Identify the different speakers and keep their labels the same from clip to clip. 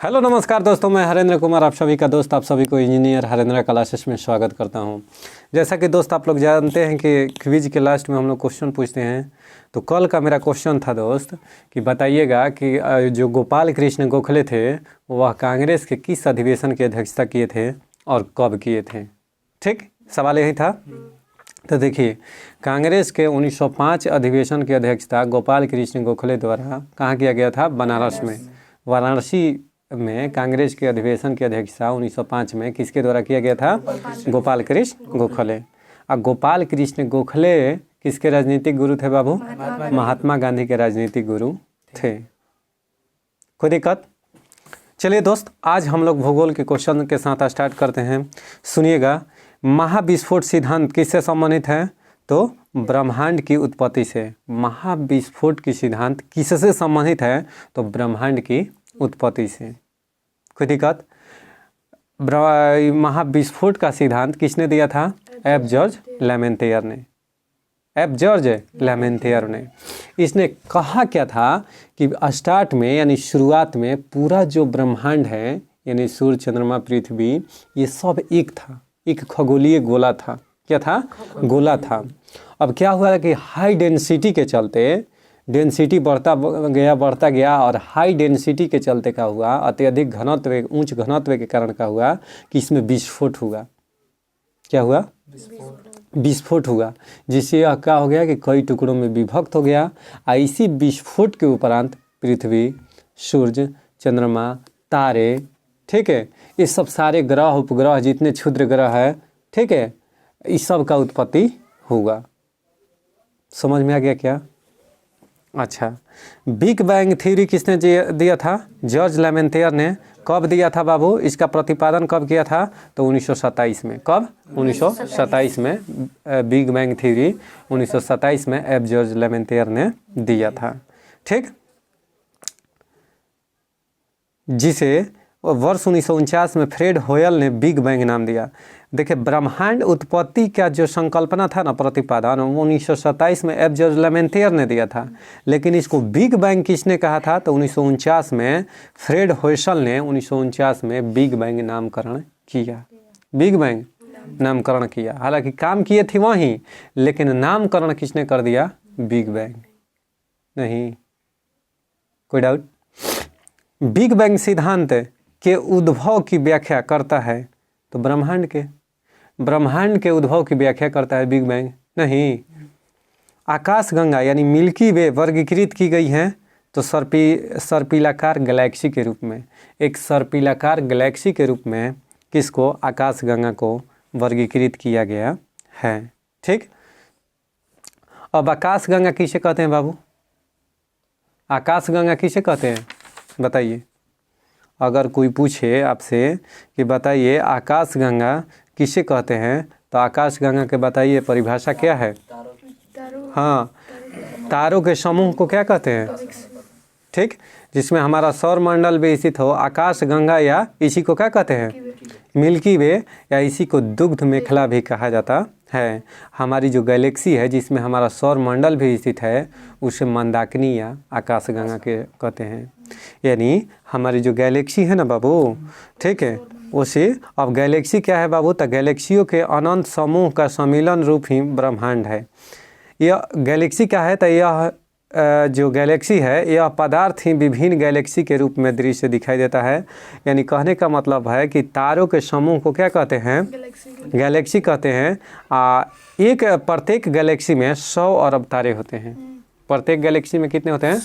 Speaker 1: Hello नमस्कार दोस्तों, मैं हरेंद्र कुमार आप सभी का दोस्त, आप सभी को इंजीनियर हरेंद्र क्लासेस में स्वागत करता हूं। जैसा कि दोस्त आप लोग जानते हैं कि क्विज के लास्ट में हम लोग क्वेश्चन पूछते हैं। तो कल का मेरा क्वेश्चन था दोस्त कि बताइएगा कि जो गोपाल कृष्ण गोखले थे वह कांग्रेस के किस अधिवेशन की अध्यक्षता किए थे और कब किए थे। ठीक, सवाल यही था। तो देखिए, कांग्रेस के 1905 अधिवेशन की अध्यक्षता गोपाल कृष्ण गोखले द्वारा कहाँ किया गया था? बनारस में। वाराणसी में कांग्रेस के अधिवेशन की अध्यक्षता 1905 में किसके द्वारा किया गया था? गोपाल कृष्ण गोखले। अब गोपाल कृष्ण गोखले किसके राजनीतिक गुरु थे बाबू? महात्मा गांधी के राजनीतिक गुरु थे। कोई दिक्कत? चलिए दोस्त, आज हम लोग भूगोल के क्वेश्चन के साथ स्टार्ट करते हैं। सुनिएगा, महाविस्फोट सिद्धांत किससे संबंधित है? तो ब्रह्मांड की उत्पत्ति से। महाविस्फोट की सिद्धांत किससे संबंधित है? तो ब्रह्मांड की उत्पत्ति से। कोई दिक्कत? महाविस्फोट का सिद्धांत किसने दिया था? एफ जॉर्ज लेमेंथियर ने। एफ जॉर्ज लेमेंथियर ने। इसने कहा क्या था कि स्टार्ट में यानी शुरुआत में पूरा जो ब्रह्मांड है यानी सूर्य, चंद्रमा, पृथ्वी, ये सब एक था, एक खगोलीय गोला था। क्या था? गोला था। अब क्या हुआ कि हाई डेंसिटी के चलते डेंसिटी बढ़ता गया और हाई डेंसिटी के चलते क्या हुआ? अत्यधिक घनत्व, उच्च घनत्व के कारण क्या हुआ कि इसमें विस्फोट हुआ। क्या हुआ? विस्फोट हुआ, जिससे यह क्या हो गया कि कई टुकड़ों में विभक्त हो गया। इसी विस्फोट के उपरांत पृथ्वी, सूर्य, चंद्रमा, तारे, ठीक है, ये सब सारे ग्रह, उपग्रह, जितने क्षुद्र ग्रह है, ठीक है, इस सब का उत्पत्ति होगा। समझ में आ गया क्या? अच्छा, बिग बैंग थ्योरी किसने दिया था? जॉर्ज लेमेंथियर ने। कब दिया था बाबू? इसका प्रतिपादन कब किया था? तो 1927 में। कब? 1927 में। बिग बैंग थ्योरी 1927 में एफ जॉर्ज लेमेंथियर ने दिया था। ठीक, जिसे वर्ष 1949 में फ्रेड होयल ने बिग बैंग नाम दिया। देखिए, ब्रह्मांड उत्पत्ति का जो संकल्पना था ना, प्रतिपादन, 1927 में एफ जॉर्ज लेमेंथियर ने दिया था। लेकिन इसको बिग बैंग किसने कहा था? तो 1949 में फ्रेड होयल ने 1949 में बिग बैंग नामकरण किया। बिग बैंग नामकरण किया। हालांकि काम किए थे वहीं, लेकिन नामकरण किसने कर दिया? Big bang. नहीं, कोई डाउट? बिग बैंग सिद्धांत के उद्भव की व्याख्या करता है तो ब्रह्मांड के उद्भव की व्याख्या करता है बिग बैंग। नहीं, आकाशगंगा यानी मिल्की वे वर्गीकृत की गई है तो सर्पिलाकार गैलेक्सी के रूप में। एक सर्पिलाकार गैलेक्सी के रूप में किसको? आकाशगंगा को वर्गीकृत किया गया है। ठीक, अब आकाशगंगा किसे कहते हैं बाबू? आकाशगंगा किसे कहते हैं बताइए? अगर कोई पूछे आपसे कि बताइए आकाशगंगा किसे कहते हैं, तो आकाशगंगा के बताइए परिभाषा क्या है? हाँ, तारों के समूह को क्या कहते हैं? ठीक, जिसमें हमारा सौरमंडल भी स्थित हो, आकाशगंगा या इसी को क्या कहते हैं? मिल्की वे, या इसी को दुग्ध मेखला भी कहा जाता है। हमारी जो गैलेक्सी है जिसमें हमारा सौरमंडल भी स्थित है उसे मंदाकिनी या आकाशगंगा के कहते हैं। यानी हमारी जो गैलेक्सी है ना बाबू, ठीक है, उसे, अब गैलेक्सी क्या है बाबू? तो गैलेक्सियों के अनंत समूह का सम्मिलन रूप ही ब्रह्मांड है। यह गैलेक्सी क्या है? तो यह जो गैलेक्सी है यह पदार्थ ही विभिन्न गैलेक्सी के रूप में दृश्य दिखाई देता है। यानी कहने का मतलब है कि तारों के समूह को क्या कहते हैं? गैलेक्सी कहते हैं। प्रत्येक गैलेक्सी में 100 अरब तारे होते हैं। प्रत्येक गैलेक्सी में कितने होते हैं?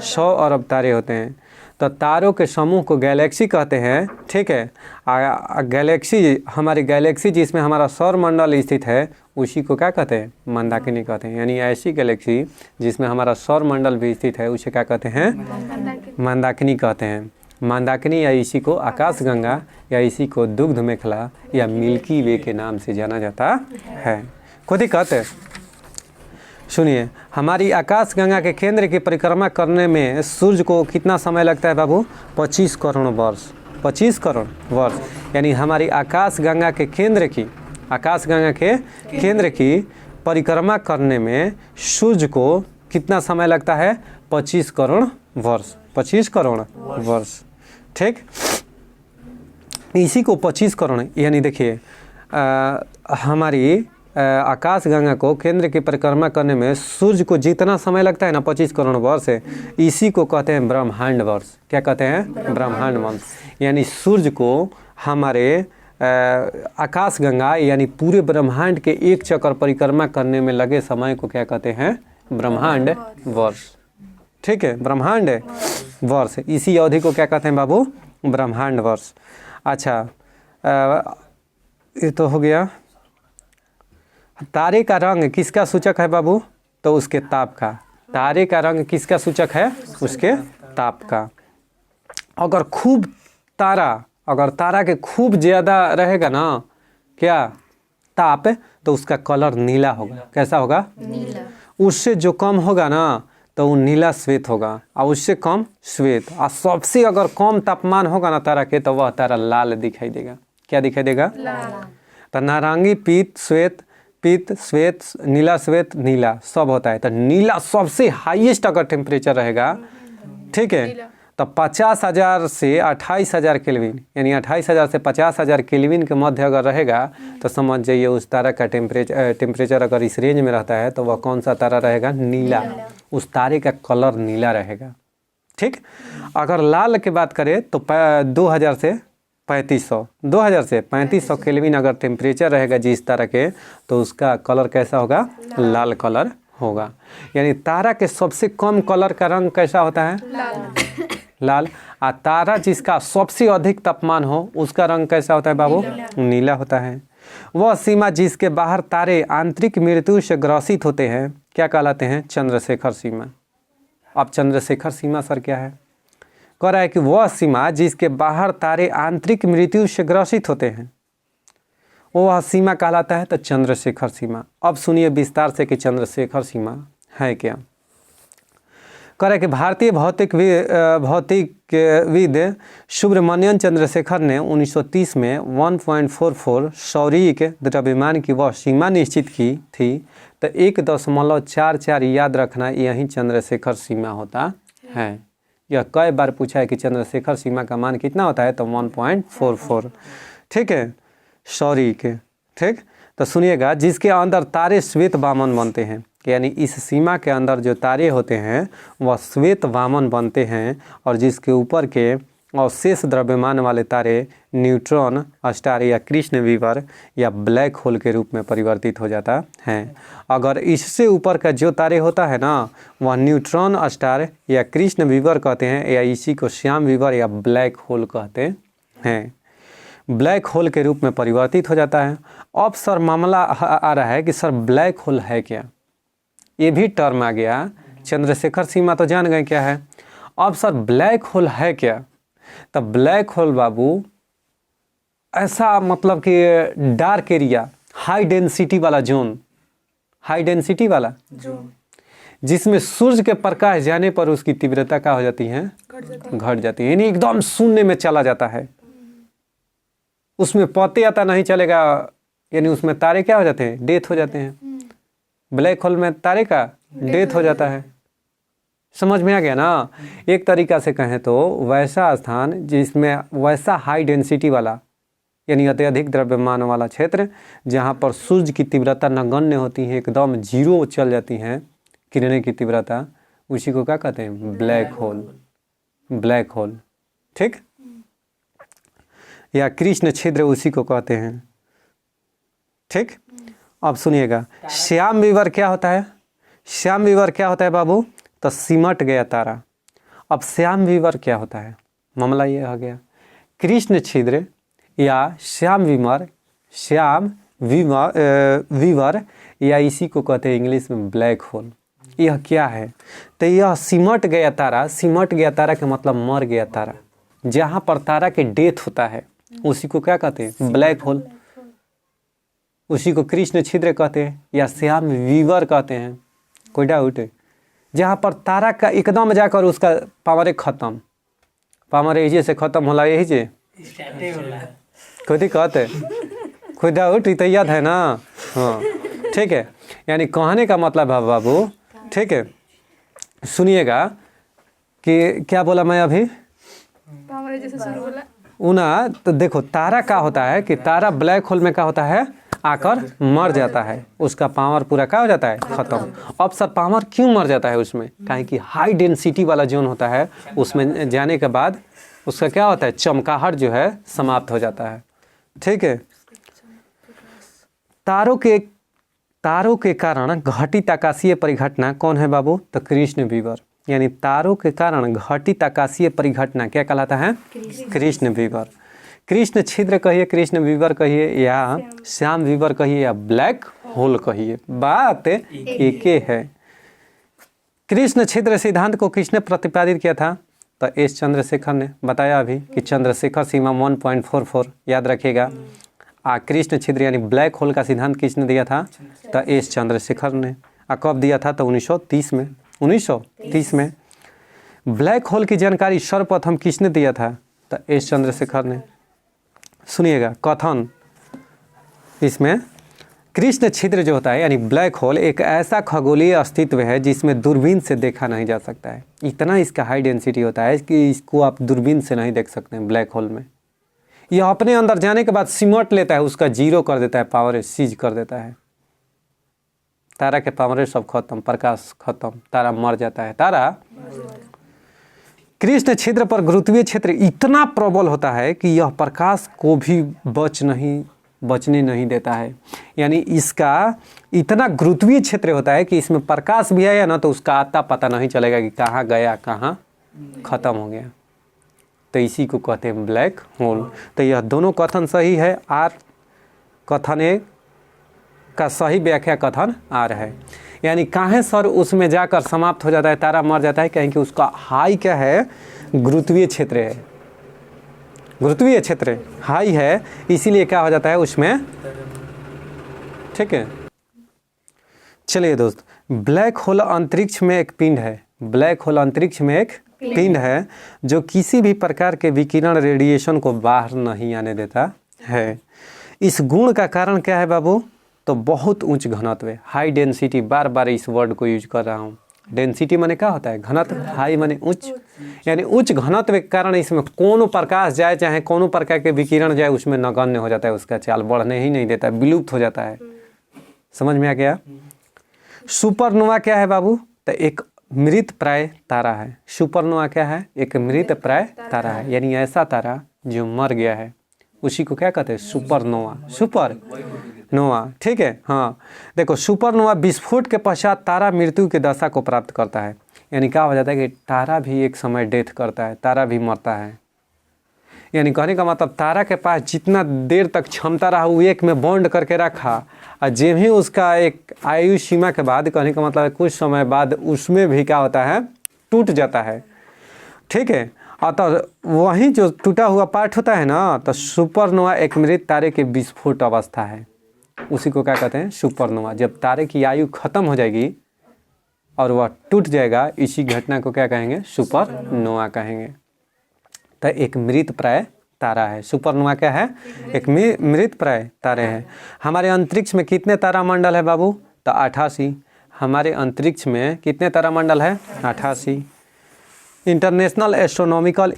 Speaker 1: 100 अरब तारे होते हैं। तो तारों के समूह को गैलेक्सी कहते हैं। ठीक है, गैलेक्सी, हमारी गैलेक्सी जिसमें हमारा सौरमंडल स्थित है उसी को क्या कहते हैं? मंदाकिनी कहते हैं। यानी ऐसी गैलेक्सी जिसमें हमारा सौरमंडल भी स्थित है उसे क्या कहते हैं? मंदाकिनी कहते हैं। मंदाकिनी या इसी को आकाशगंगा या इसी को दुग्ध मेखला या मिल्की वे के नाम से जाना जाता है। कोई दिक्कत है? सुनिए, हमारी आकाशगंगा के केंद्र की परिक्रमा करने में सूर्य को कितना समय लगता है बाबू? 25 करोड़ वर्ष। 25 करोड़ वर्ष। यानी हमारी आकाशगंगा के केंद्र की परिक्रमा करने में सूर्य को कितना समय लगता है? 25 करोड़ वर्ष। 25 करोड़ वर्ष। ठीक। इसी को 25 करोड़ यानी देखिए हमारी आकाश गंगा को केंद्र की परिक्रमा करने में सूर्य को जितना समय लगता है ना 25 करोड़ वर्ष है, इसी को कहते हैं ब्रह्मांड वर्ष। क्या कहते हैं? ब्रह्मांड वर्ष। यानी सूर्य को हमारे आकाश गंगा यानी पूरे ब्रह्मांड के एक चक्कर परिक्रमा करने में लगे समय को क्या कहते हैं? ब्रह्मांड वर्ष। ठीक है, ब्रह्मांड वर्ष। इसी अवधि को क्या कहते हैं बाबू? ब्रह्मांड वर्ष। अच्छा ये तो हो गया। तारे का रंग किसका सूचक है बाबू? तो उसके ताप का। तारे का रंग किसका सूचक है? उसके ताप का। अगर खूब अगर तारा के खूब ज़्यादा रहेगा ना क्या ताप, तो उसका कलर नीला होगा। कैसा होगा? नीला। उससे जो कम होगा ना तो वो नीला श्वेत होगा, और उससे कम श्वेत। और सबसे अगर कम तापमान होगा ना तारा के, तो वह तारा लाल दिखाई देगा। क्या दिखाई देगा? लाल। तो नारंगी, पीत श्वेत, नीला श्वेत, नीला सब होता है। तो नीला सबसे हाईएस्ट अगर टेम्परेचर रहेगा, ठीक है, तो 50,000 से 28,000 केल्विन यानी 28,000 से 50,000 केल्विन के मध्य अगर रहेगा तो समझ जाइए उस तारा का टेम्परेचर अगर इस रेंज में रहता है तो वह कौन सा तारा रहेगा? नीला। उस तारे का कलर नीला रहेगा। ठीक। अगर लाल की बात करें तो 2000 से 3500 केल्विन अगर टेम्परेचर रहेगा जिस तारा के, तो उसका कलर कैसा होगा? लाल कलर होगा। यानी तारा के सबसे कम कलर का रंग कैसा होता है? लाल। आ तारा जिसका सबसे अधिक तापमान हो उसका रंग कैसा होता है बाबू? नीला होता है। वह सीमा जिसके बाहर तारे आंतरिक मृत्यु से ग्रसित होते हैं क्या कहलाते हैं? चंद्रशेखर सीमा। अब चंद्रशेखर सीमा सर क्या है? कह रहा है कि वह सीमा जिसके बाहर तारे आंतरिक मृत्यु से ग्रसित होते हैं वह सीमा कहलाता है तो चंद्रशेखर सीमा। अब सुनिए विस्तार से कि चंद्रशेखर सीमा है क्या। कह रहा है कि भारतीय भौतिकविद सुब्रमण्यन चंद्रशेखर ने 1930 में 1.44 सौरिक द्रव्यमान की वह सीमा निश्चित की थी। तो 1.44 याद रखना, यही चंद्रशेखर सीमा होता है। यह कई बार पूछा है कि चंद्रशेखर सीमा का मान कितना होता है? तो 1.44। ठीक है, सौरिक। ठीक। तो सुनिएगा, जिसके अंदर तारे श्वेत वामन बनते हैं, यानी इस सीमा के अंदर जो तारे होते हैं वह श्वेत वामन बनते हैं, और जिसके ऊपर के अवशेष द्रव्यमान वाले तारे न्यूट्रॉन स्टार या कृष्ण विवर या ब्लैक होल के रूप में परिवर्तित हो जाता है। अगर इससे ऊपर का जो तारे होता है ना वह न्यूट्रॉन स्टार या कृष्ण विवर कहते हैं, या इसी को श्याम विवर या ब्लैक होल कहते हैं। ब्लैक होल के रूप में परिवर्तित हो जाता है। अब सर मामला आ रहा है कि सर ब्लैक होल है क्या? ये भी टर्म आ गया। चंद्रशेखर सीमा तो जान गए क्या है। अब सर ब्लैक होल है क्या? तो ब्लैक होल बाबू ऐसा मतलब कि डार्क एरिया, हाई डेंसिटी वाला जोन, हाई डेंसिटी वाला जिसमें सूर्य के प्रकाश जाने पर उसकी तीव्रता क्या हो जाती है? घट जाती है। यानी एकदम शून्य में चला जाता है, उसमें पता आता नहीं चलेगा। यानी उसमें तारे क्या हो जाते हैं? डेथ हो जाते हैं। ब्लैक होल में तारे का डेथ हो जाता है। समझ में आ गया ना। एक तरीका से कहें तो वैसा स्थान जिसमें वैसा हाई डेंसिटी वाला यानी अत्यधिक द्रव्यमान वाला क्षेत्र जहाँ पर सूर्य की तीव्रता नगण्य होती है, एकदम जीरो चल जाती हैं किरणें की तीव्रता, उसी को क्या कहते हैं? Black hole. Black hole. ठीक। या कृष्ण छिद्र उसी को कहते हैं। ठीक। अब सुनिएगा, श्याम विवर क्या होता है? श्याम विवर क्या होता है बाबू? तो सिमट गया तारा। अब श्याम विवर क्या होता है? मामला ये आ गया। कृष्ण छिद्र या श्याम विवर या इसी को कहते हैं इंग्लिश में ब्लैक होल। यह क्या है? तो यह सिमट गया तारा। सिमट गया तारा का मतलब मर गया तारा। जहाँ पर तारा के डेथ होता है उसी को क्या कहते हैं? Black hole. उसी को कृष्ण छिद्र कहते हैं या श्याम विवर कहते हैं। कोई डाउट? जहाँ पर तारा का एकदम जाकर उसका पावर खत्म, पावर यही से खत्म होला, यही से कोई कहते कोई डाउट? तो याद है ना। हाँ ठीक है। यानी कहने का मतलब है बाबू, ठीक है, सुनिएगा कि क्या बोला मैं अभी?
Speaker 2: जैसे शुरू बोला
Speaker 1: ना, तो देखो तारा क्या होता है कि तारा ब्लैक होल में क्या होता है, आकर मर जाता है, उसका पावर पूरा क्या हो जाता है, खत्म। अब सर पावर क्यों मर जाता है उसमें, काहे कि हाई डेंसिटी वाला जोन होता है, उसमें जाने के बाद उसका क्या होता है, चमकाहट जो है समाप्त हो जाता है। ठीक है, तारों के कारण घटित आकाशीय परिघटना कौन है बाबू, तो कृष्ण विवर। यानी तारों के कारण घटित आकाशीय परिघटना क्या कहलाता है, कृष्ण विवर। कृष्ण छिद्र कहिए, कृष्ण विवर कहिए, या श्याम विवर कहिए, या ब्लैक होल कहिए, बात एक ही है। कृष्ण छिद्र सिद्धांत को किसने प्रतिपादित किया था, तो एस चंद्रशेखर ने बताया अभी कि चंद्रशेखर सीमा 1.44 याद रखिएगा। कृष्ण छिद्र यानी ब्लैक होल का सिद्धांत किसने दिया था, तो एस चंद्रशेखर ने। कब दिया था, तो 1930 में। ब्लैक होल की जानकारी सर्वप्रथम किसने दिया था, तो एस चंद्रशेखर ने। सुनिएगा कथन इसमें, कृष्ण छिद्र जो होता है यानी ब्लैक होल एक ऐसा खगोलीय अस्तित्व है जिसमें दूरबीन से देखा नहीं जा सकता है। इतना इसका हाई डेंसिटी होता है कि इसको आप दूरबीन से नहीं देख सकते हैं। ब्लैक होल में यह अपने अंदर जाने के बाद सिमट लेता है, उसका जीरो कर देता है, पावर सीज कर देता है। तारा के पावर सब खत्म, प्रकाश खत्म, तारा मर जाता है। तारा कृष्ण छिद्र पर गुरुत्वीय क्षेत्र इतना प्रबल होता है कि यह प्रकाश को भी बचने नहीं देता है। यानी इसका इतना गुरुत्वीय क्षेत्र होता है कि इसमें प्रकाश भी आया ना तो उसका आता पता नहीं चलेगा कि कहाँ गया, कहाँ खत्म हो गया। तो इसी को कहते हैं ब्लैक होल। तो यह दोनों कथन सही है। आर कथन ए का सही व्याख्या कथन आर है। यानी काहे सर उसमें जाकर समाप्त हो जाता है, तारा मर जाता है, कहें कि उसका हाई क्या है, गुरुत्वीय क्षेत्र है। गुरुत्वीय क्षेत्र हाई है, इसीलिए क्या हो जाता है उसमें। ठीक है, चलिए दोस्त, ब्लैक होल अंतरिक्ष में एक पिंड है। ब्लैक होल अंतरिक्ष में एक पिंड है जो किसी भी प्रकार के विकिरण रेडिएशन को बाहर नहीं आने देता है। इस गुण का कारण क्या है बाबू, तो बहुत उच्च घनत्व है, हाई डेंसिटी। बार बार इस वर्ड को यूज कर रहा हूँ। डेंसिटी माने क्या होता है, घनत्व। हाई माने उच्च, यानी उच्च घनत्व के कारण इसमें कोनो प्रकाश जाए, चाहे कोनो प्रकार के विकिरण जाए, उसमें नगण्य हो जाता है, उसका चाल बढ़ने ही नहीं देता, विलुप्त हो जाता है। समझ में आ गया। सुपरनोवा क्या है बाबू, तो एक मृत प्राय तारा है। सुपरनोवा क्या है, एक मृत प्राय तारा है, यानी ऐसा तारा जो मर गया है, उसी को क्या कहते हैं, सुपरनोवा। सुपरनोवा, ठीक है। हाँ देखो, सुपरनोवा विस्फोट के पश्चात तारा मृत्यु की दशा को प्राप्त करता है। यानी क्या हो जाता है कि तारा भी एक समय डेथ करता है, तारा भी मरता है। यानी कहने का मतलब तारा के पास जितना देर तक क्षमता रहा वो एक में बॉन्ड करके रखा, और जब ही उसका एक आयु सीमा के बाद, कहने का मतलब कुछ समय बाद उसमें भी क्या होता है, टूट जाता है। ठीक है, अतः वही जो टूटा हुआ पार्ट होता है ना, तो सुपरनोवा एक मृत तारे के विस्फोट अवस्था है, उसी को क्या कहते हैं, सुपरनोवा। जब तारे की आयु खत्म हो जाएगी और वह टूट जाएगा, इसी घटना को क्या कहेंगे, सुपरनोवा कहेंगे। तो एक मृत प्राय तारा है सुपरनोवा। क्या है, एक मृत प्राय तारे हैं। हमारे अंतरिक्ष में कितने तारामंडल है बाबू, तो 88। हमारे अंतरिक्ष में कितने तारामंडल है, 88। इंटरनेशनल एस्ट्रोनॉमिकल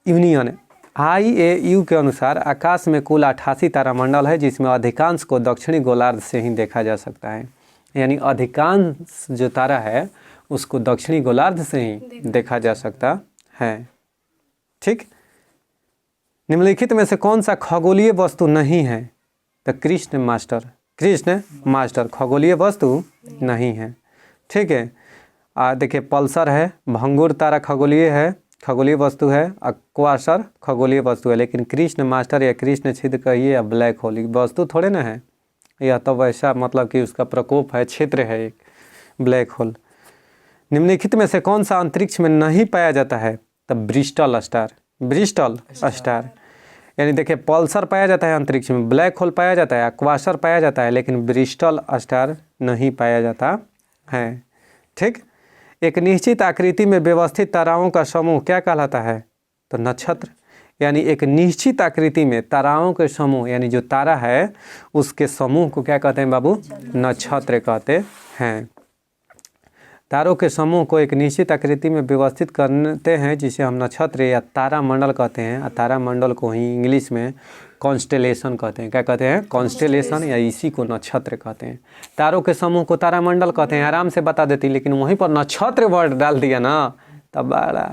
Speaker 1: यूनियन IAU के अनुसार आकाश में कुल 88 तारामंडल है, जिसमें अधिकांश को दक्षिणी गोलार्ध से ही देखा जा सकता है। यानी अधिकांश जो तारा है उसको दक्षिणी गोलार्ध से ही देखा जा सकता है। ठीक, निम्नलिखित में से कौन सा खगोलीय वस्तु नहीं है, तो कृष्ण मास्टर खगोलीय वस्तु नहीं है। ठीक है, देखिए पल्सर है, भंगुर तारा खगोलीय वस्तु है, क्वासर खगोलीय वस्तु है, लेकिन कृष्ण मास्टर या कृष्ण छिद्र कहिए या ब्लैक होल वस्तु थोड़े ना है। यह तो वैसा मतलब कि उसका प्रकोप है, क्षेत्र है एक ब्लैक होल। निम्नलिखित में से कौन सा अंतरिक्ष में नहीं पाया जाता है, तो ब्रिस्टल स्टार। यानी देखिए पल्सर पाया जाता है अंतरिक्ष में, ब्लैक होल पाया जाता है, क्वासर पाया जाता है, लेकिन ब्रिस्टल स्टार नहीं पाया जाता है। ठीक, एक निश्चित आकृति में व्यवस्थित ताराओं का समूह क्या कहलाता है, तो नक्षत्र। यानी एक निश्चित आकृति में ताराओं के समूह, यानी जो तारा है उसके समूह को क्या कहते हैं बाबू, नक्षत्र कहते हैं। तारों के समूह को एक निश्चित आकृति में व्यवस्थित करते हैं जिसे हम नक्षत्र या तारामंडल कहते हैं। तारामंडल को ही इंग्लिश में कॉन्स्टेलेशन कहते हैं। क्या कहते हैं? कॉन्स्टेलेशन, या इसी को नक्षत्र कहते हैं। तारों के समूह को तारामंडल कहते हैं, आराम से बता देती, लेकिन वहीं पर नक्षत्र वर्ड डाल दिया ना, तब बड़ा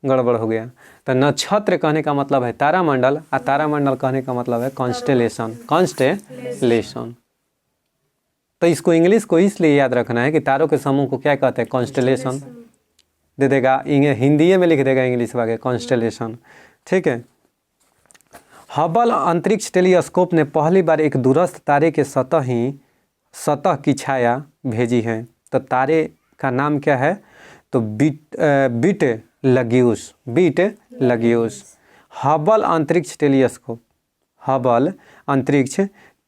Speaker 1: गड़बड़ हो गया। तो नक्षत्र कहने का मतलब है तारामंडल, और तारामंडल कहने का मतलब है कॉन्स्टेलेशन। कॉन्स्टेलेशन, तो इसको इंग्लिश को इसलिए याद रखना है कि तारों के समूह को क्या कहते हैं? कॉन्स्टेलेशन दे देगा, हिंदी में लिख देगा इंग्लिश वाले कॉन्स्टेलेशन। ठीक है। हबल अंतरिक्ष टेलीस्कोप ने पहली बार एक दूरस्थ तारे के सतह की छाया भेजी है। तो तारे का नाम क्या है? तो बीट लग्यूस। हबल अंतरिक्ष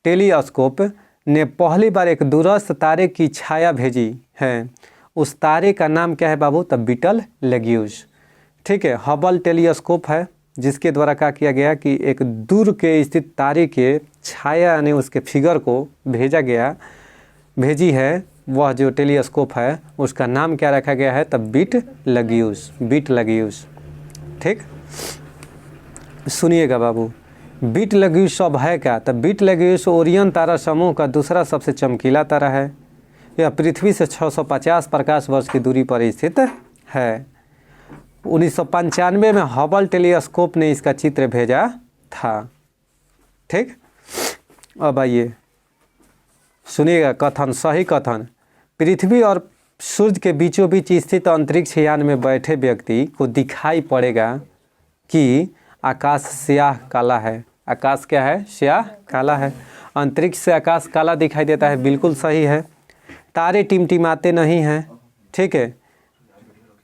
Speaker 1: टेलीस्कोप ने पहली बार एक दूरस्थ तारे की छाया भेजी है। उस तारे का नाम क्या है बाबू? तो बीटल लग्यूस। ठीक है। हबल टेलीस्कोप है जिसके द्वारा क्या किया गया कि एक दूर के स्थित तारे के छाया यानी उसके फिगर को भेजी है। वह जो टेलीस्कोप है उसका नाम क्या रखा गया है? तब बीट लग्यूस। ठीक, सुनिएगा बाबू, बीट लग्यूस अब है क्या? तब बीट लग्यूस ओरियन तारा समूह का दूसरा सबसे चमकीला तारा है। यह पृथ्वी से 650 प्रकाश वर्ष की दूरी पर स्थित है। 1995 में हबल टेलीस्कोप ने इसका चित्र भेजा था। ठीक, अब आइए सुनिएगा कथन, सही कथन। पृथ्वी और सूर्य के बीचों बीच स्थित अंतरिक्ष यान में बैठे व्यक्ति को दिखाई पड़ेगा कि आकाश स्याह काला है। आकाश क्या है? स्याह काला है। अंतरिक्ष से आकाश काला दिखाई देता है, बिल्कुल सही है। तारे टिमटिमाते नहीं हैं। ठीक है,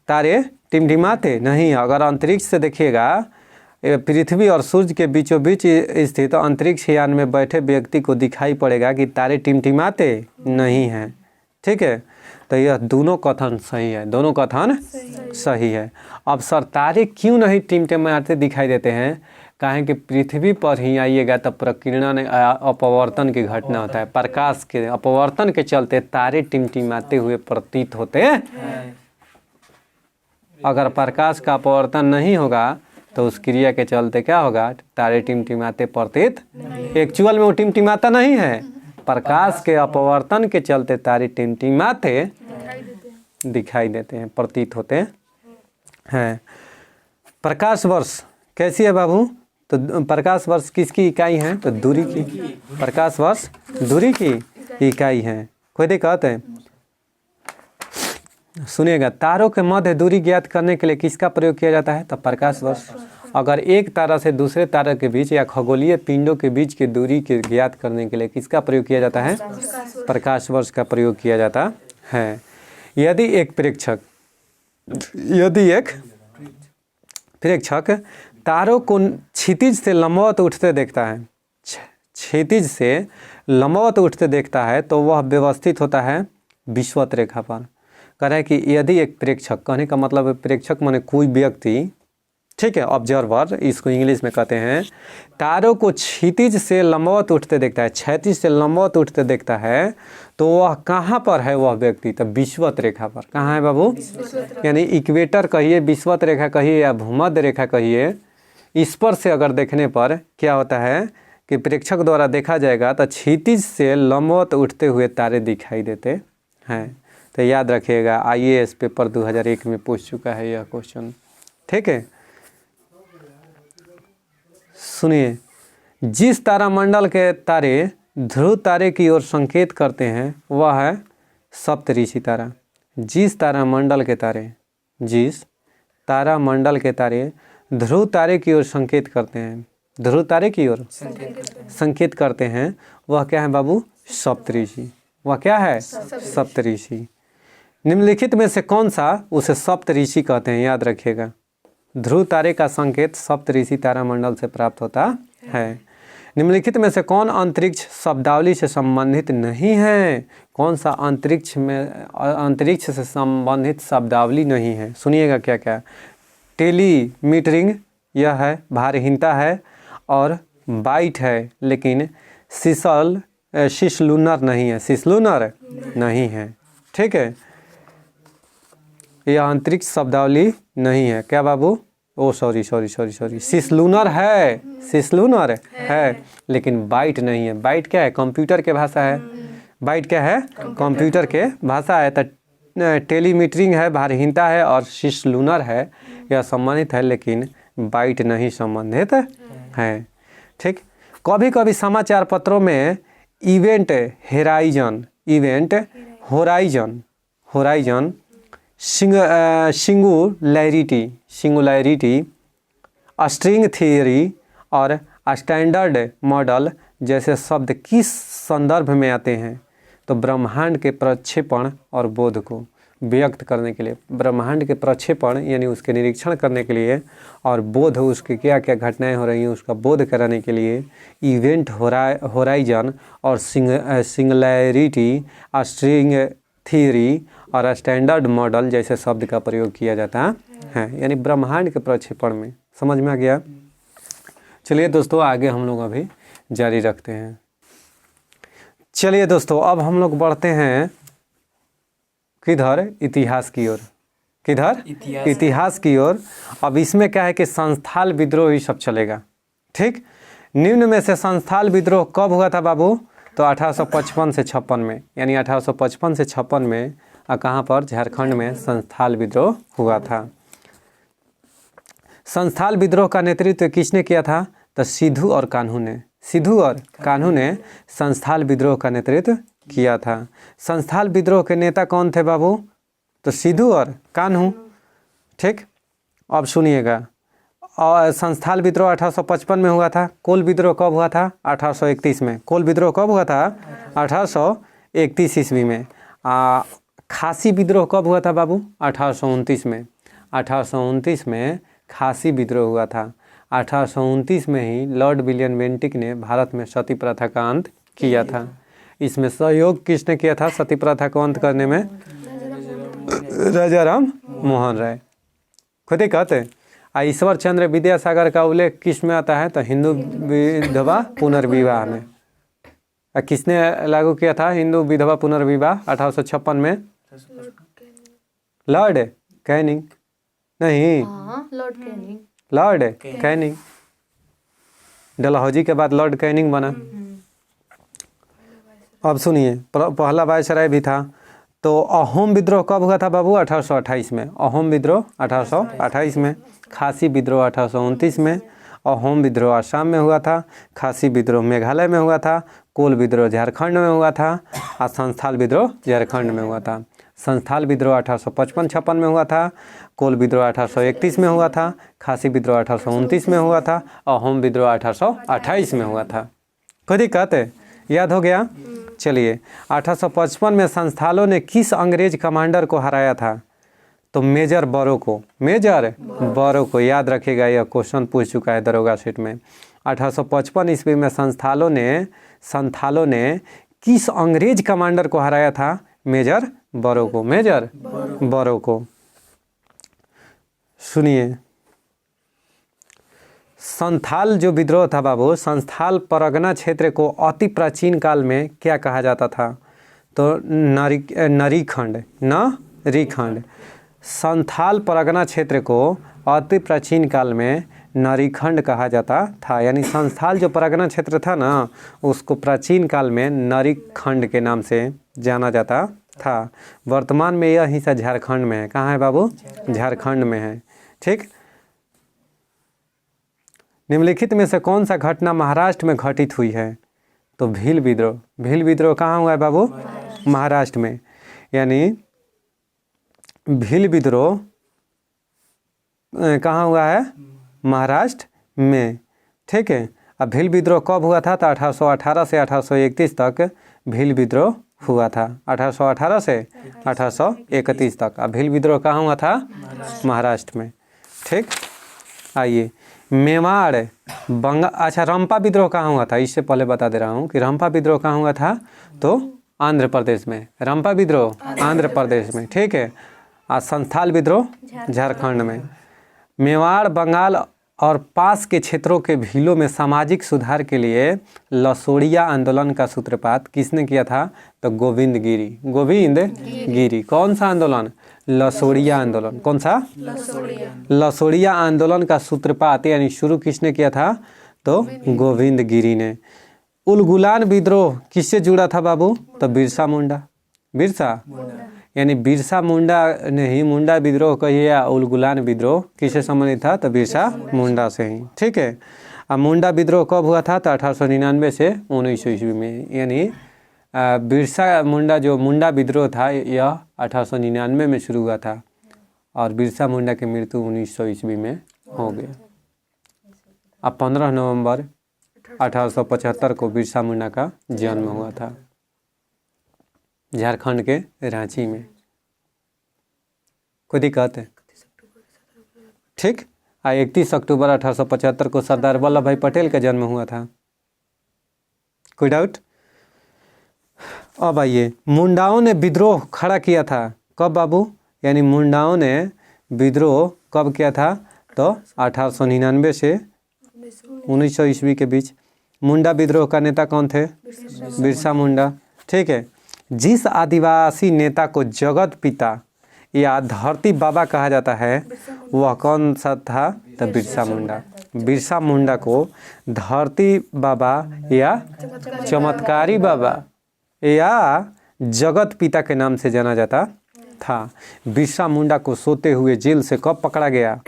Speaker 1: तारे टिमटिमाते नहीं। अगर अंतरिक्ष से देखिएगा, पृथ्वी और सूर्य के बीचों बीच स्थित अंतरिक्ष यान में बैठे व्यक्ति को दिखाई पड़ेगा कि तारे टिमटिमाते नहीं हैं। ठीक है, तो यह दोनों कथन सही है, दोनों कथन सही है। अब सर तारे क्यों नहीं टिमटिमाते दिखाई देते हैं? कहें कि पृथ्वी पर ही आइएगा तब प्रकीर्णन अपवर्तन की घटना होता है। प्रकाश के अपवर्तन के चलते तारे टिमटिमाते हुए प्रतीत होते हैं। अगर प्रकाश का अपवर्तन नहीं होगा तो उस क्रिया के चलते क्या होगा? तारे टिमटिमाते प्रतीत, एक्चुअल में वो टिमटिमाता नहीं है, प्रकाश के अपवर्तन के चलते तारे टिमटिमाते दिखाई देते हैं, प्रतीत होते हैं। प्रकाश वर्ष कैसी है बाबू? तो प्रकाश वर्ष किसकी इकाई है? तो दूरी की। प्रकाश वर्ष दूरी की इकाई है। कोई दिक्कत है? सुनिएगा, तारों के मध्य दूरी ज्ञात करने के लिए किसका प्रयोग किया जाता है? तो प्रकाश वर्ष। अगर एक तारा से दूसरे तारा के बीच या खगोलीय पिंडों के बीच की दूरी के ज्ञात करने के लिए किसका प्रयोग किया जाता है? प्रकाश वर्ष का प्रयोग किया जाता है। यदि एक प्रेक्षक तारों को क्षितिज से लंबवत उठते देखता है, क्षितिज से लंबवत उठते देखता है, तो वह व्यवस्थित होता है विषुवत रेखा पर। कह रहा है कि यदि एक प्रेक्षक, कहने का मतलब है प्रेक्षक माने कोई व्यक्ति, ठीक है, ऑब्जर्वर इसको इंग्लिश में कहते हैं, तारों को क्षितिज से लंबवत उठते देखता है, क्षैतिज से लंबवत उठते देखता है, तो वह कहाँ पर है वह व्यक्ति? तो विषुवत रेखा पर। कहाँ है बाबू? यानी इक्वेटर कहिए, विषुवत रेखा कहिए, या भूमध्य रेखा कहिए, इस पर से अगर देखने पर क्या होता है कि प्रेक्षक द्वारा देखा जाएगा तो क्षितिज से लंबवत उठते हुए तारे दिखाई देते हैं। तो याद रखिएगा, IAS पेपर 2001 में पूछ चुका है यह क्वेश्चन। ठीक है, सुनिए, जिस तारामंडल के तारे ध्रुव तारे की ओर संकेत करते हैं वह है सप्तऋषि तारा। जिस तारामंडल के तारे ध्रुव तारे की ओर संकेत करते हैं, ध्रुव तारे की ओर संकेत करते हैं, वह क्या है बाबू? सप्तऋषि। वह क्या है? सप्तऋषि। निम्नलिखित में से कौन सा उसे सप्तऋषि कहते हैं? याद रखिएगा, ध्रुव तारे का संकेत सप्तऋषि तारामंडल से प्राप्त होता है। निम्नलिखित में से कौन अंतरिक्ष शब्दावली से संबंधित नहीं है? कौन सा अंतरिक्ष से संबंधित शब्दावली नहीं है? सुनिएगा क्या क्या। टेलीमीटरिंग यह है, भारहीनता है और बाइट है, लेकिन सिसलूनर नहीं है, सिसलूनर नहीं है। ठीक है, यह अंतरिक्ष शब्दावली नहीं है। क्या बाबू? ओ सॉरी, सिसलूनर है, सिसलूनर है, लेकिन बाइट नहीं है। बाइट क्या है? कंप्यूटर के भाषा है। बाइट क्या है? कंप्यूटर के भाषा है। तो टेलीमीटरिंग है, भारहीनता है, और सिसलूनर है, यह संबंधित है, लेकिन बाइट नहीं संबंधित है। ठीक। कभी कभी समाचार पत्रों में event horizon singularity string theory और स्टैंडर्ड मॉडल जैसे शब्द किस संदर्भ में आते हैं? तो ब्रह्मांड के प्रक्षेपण और बोध को व्यक्त करने के लिए, ब्रह्मांड के प्रक्षेपण यानी उसके निरीक्षण करने के लिए, और बोध उसके क्या क्या घटनाएं हो रही हैं उसका बोध कराने के लिए इवेंट होराइजन और सिंगुलैरिटी, स्ट्रिंग थियरी और स्टैंडर्ड मॉडल जैसे शब्द का प्रयोग किया जाता है, यानी ब्रह्मांड के प्रक्षेपण में। समझ में आ गया? चलिए दोस्तों, आगे हम लोग अभी जारी रखते हैं। चलिए दोस्तों, अब हम लोग बढ़ते हैं किधर? इतिहास की ओर। किधर? इतिहास की ओर। अब इसमें क्या है कि संस्थाल विद्रोह ही सब चलेगा। ठीक। निम्न में से संस्थाल विद्रोह कब हुआ था बाबू? तो 1855 से 56 में, यानी 1855 से 56 में कहाँ पर? झारखंड में संस्थाल विद्रोह हुआ था। संस्थाल विद्रोह का नेतृत्व किसने किया था? तो सिद्धू और कान्हू ने संस्थाल विद्रोह का नेतृत्व किया था। संस्थाल विद्रोह के नेता कौन थे बाबू? तो सिद्धू और कान्हू। ठीक। अब सुनिएगा, और संस्थाल विद्रोह 1855 में हुआ था। कोल विद्रोह कब हुआ था? 1831 में। कोल विद्रोह कब हुआ था? 1831 ईस्वी में। खासी विद्रोह कब हुआ था बाबू? 1829 में। 1829 में खासी विद्रोह हुआ था। 1829 में ही लॉर्ड विलियम बेंटिक ने भारत में सती प्रथा का अंत किया था। इसमें सहयोग किसने किया था सती प्रथा को अंत करने में? राजा राम मोहन राय खुद ही कहते। ईश्वर चंद्र विद्यासागर का उल्लेख किस में आता है? तो हिंदू विधवा पुनर्विवाह में। किसने लागू किया था हिंदू विधवा पुनर्विवाह 1856 में? Lord Canning. नहीं, लॉर्ड कैनिंग। डलहौजी के बाद लॉर्ड कैनिंग बना। अब सुनिए, पहला वायसराय भी था। तो अहोम विद्रोह कब हुआ था बाबू? 1828 में। अहोम विद्रोह 1828 में। खासी विद्रोह 1829 में। अहोम विद्रोह असम में हुआ था। खासी विद्रोह मेघालय में हुआ था। कोल विद्रोह झारखंड में हुआ था। और संस्थाल विद्रोह झारखंड में हुआ था। संस्थाल विद्रोह 1855-56 में हुआ था। कोल विद्रोह 1831 में हुआ था। खासी विद्रोह 1829 में हुआ था। अहोम विद्रोह 1828 में हुआ था। खुद ही कहते। याद हो गया? चलिए, 1855 में संस्थालों ने किस अंग्रेज कमांडर को हराया था? तो मेजर बरो को। मेजर बरो को याद रखिएगा, यह क्वेश्चन पूछ चुका है दरोगा सेट में। 1855 ईस्वी में संस्थालों ने किस अंग्रेज कमांडर को हराया था? मेजर बरो को। मेजर बरो को। सुनिए, संथाल जो विद्रोह था बाबू, संथाल परगना क्षेत्र को अति प्राचीन काल में क्या कहा जाता था? तो नरीखंड। संथाल परगना क्षेत्र को अति प्राचीन काल में नरीखंड कहा जाता था। यानी संथाल जो परगना क्षेत्र था ना, उसको प्राचीन काल में नरीखंड के नाम से जाना जाता था। वर्तमान में यह हिस्सा झारखंड में है। कहाँ है बाबू? झारखंड में है। ठीक। निम्नलिखित में से कौन सा घटना महाराष्ट्र में घटित हुई है? तो भील विद्रोह। भील विद्रोह कहाँ हुआ है बाबू? महाराष्ट्र में। यानी भील विद्रोह कहाँ हुआ है? महाराष्ट्र में। ठीक है। अब भील विद्रोह कब हुआ था? तो 1818 से 1831 तक भील विद्रोह हुआ था। 1818 से 1831 तक। अब भील विद्रोह कहाँ हुआ था? महाराष्ट्र में। ठीक। आइए, मेवाड़ अच्छा, रंपा विद्रोह कहाँ हुआ था? इससे पहले बता दे रहा हूँ कि रंपा विद्रोह कहाँ हुआ था? तो आंध्र प्रदेश में। रंपा विद्रोह आंध्र प्रदेश में। ठीक है। और संथाल विद्रोह झारखंड में। मेवाड़, बंगाल और पास के क्षेत्रों के भीलों में सामाजिक सुधार के लिए लसोड़िया आंदोलन का सूत्रपात किसने किया था? तो गोविंद गिरी। गोविंद गिरी। कौन सा आंदोलन? लसोड़िया आंदोलन। कौन सा? लसोड़िया आंदोलन का सूत्रपात यानी शुरू किसने किया था? तो गोविंद गिरी ने। उलगुलान विद्रोह किससे जुड़ा था बाबू? तो बिरसा मुंडा। बिरसा यानी बिरसा मुंडा ने ही मुंडा विद्रोह कहिए या उलगुलान विद्रोह किससे संबंधित था? तो बिरसा मुंडा से ही। ठीक है। अब मुंडा विद्रोह कब हुआ था? तो 1899 से 1900 ईस्वी में। यानी बिरसा मुंडा जो मुंडा विद्रोह था यह 1899 में शुरू हुआ था और बिरसा मुंडा की मृत्यु 1900 ईस्वी में हो गया। अब 15 नवंबर 1875 को बिरसा मुंडा का जन्म हुआ था झारखंड के रांची में। कोई दिक्कत है? ठीक। 31 अक्टूबर 1875 को सरदार वल्लभ भाई पटेल का जन्म हुआ था। कोई डाउट? अब आइए, मुंडाओं ने विद्रोह खड़ा किया था कब बाबू? यानी मुंडाओं ने विद्रोह कब किया था? तो 1899 से 1900 ईस्वी के बीच। मुंडा विद्रोह का नेता कौन थे? बिरसा मुंडा। ठीक है। जिस आदिवासी नेता को जगत पिता या धरती बाबा कहा जाता है वह कौन सा था? तो बिरसा मुंडा। बिरसा मुंडा को धरती बाबा या चमत्कारी बाबा या जगत पिता के नाम से जाना जाता था। बिरसा मुंडा को सोते हुए जेल से कब पकड़ा गया?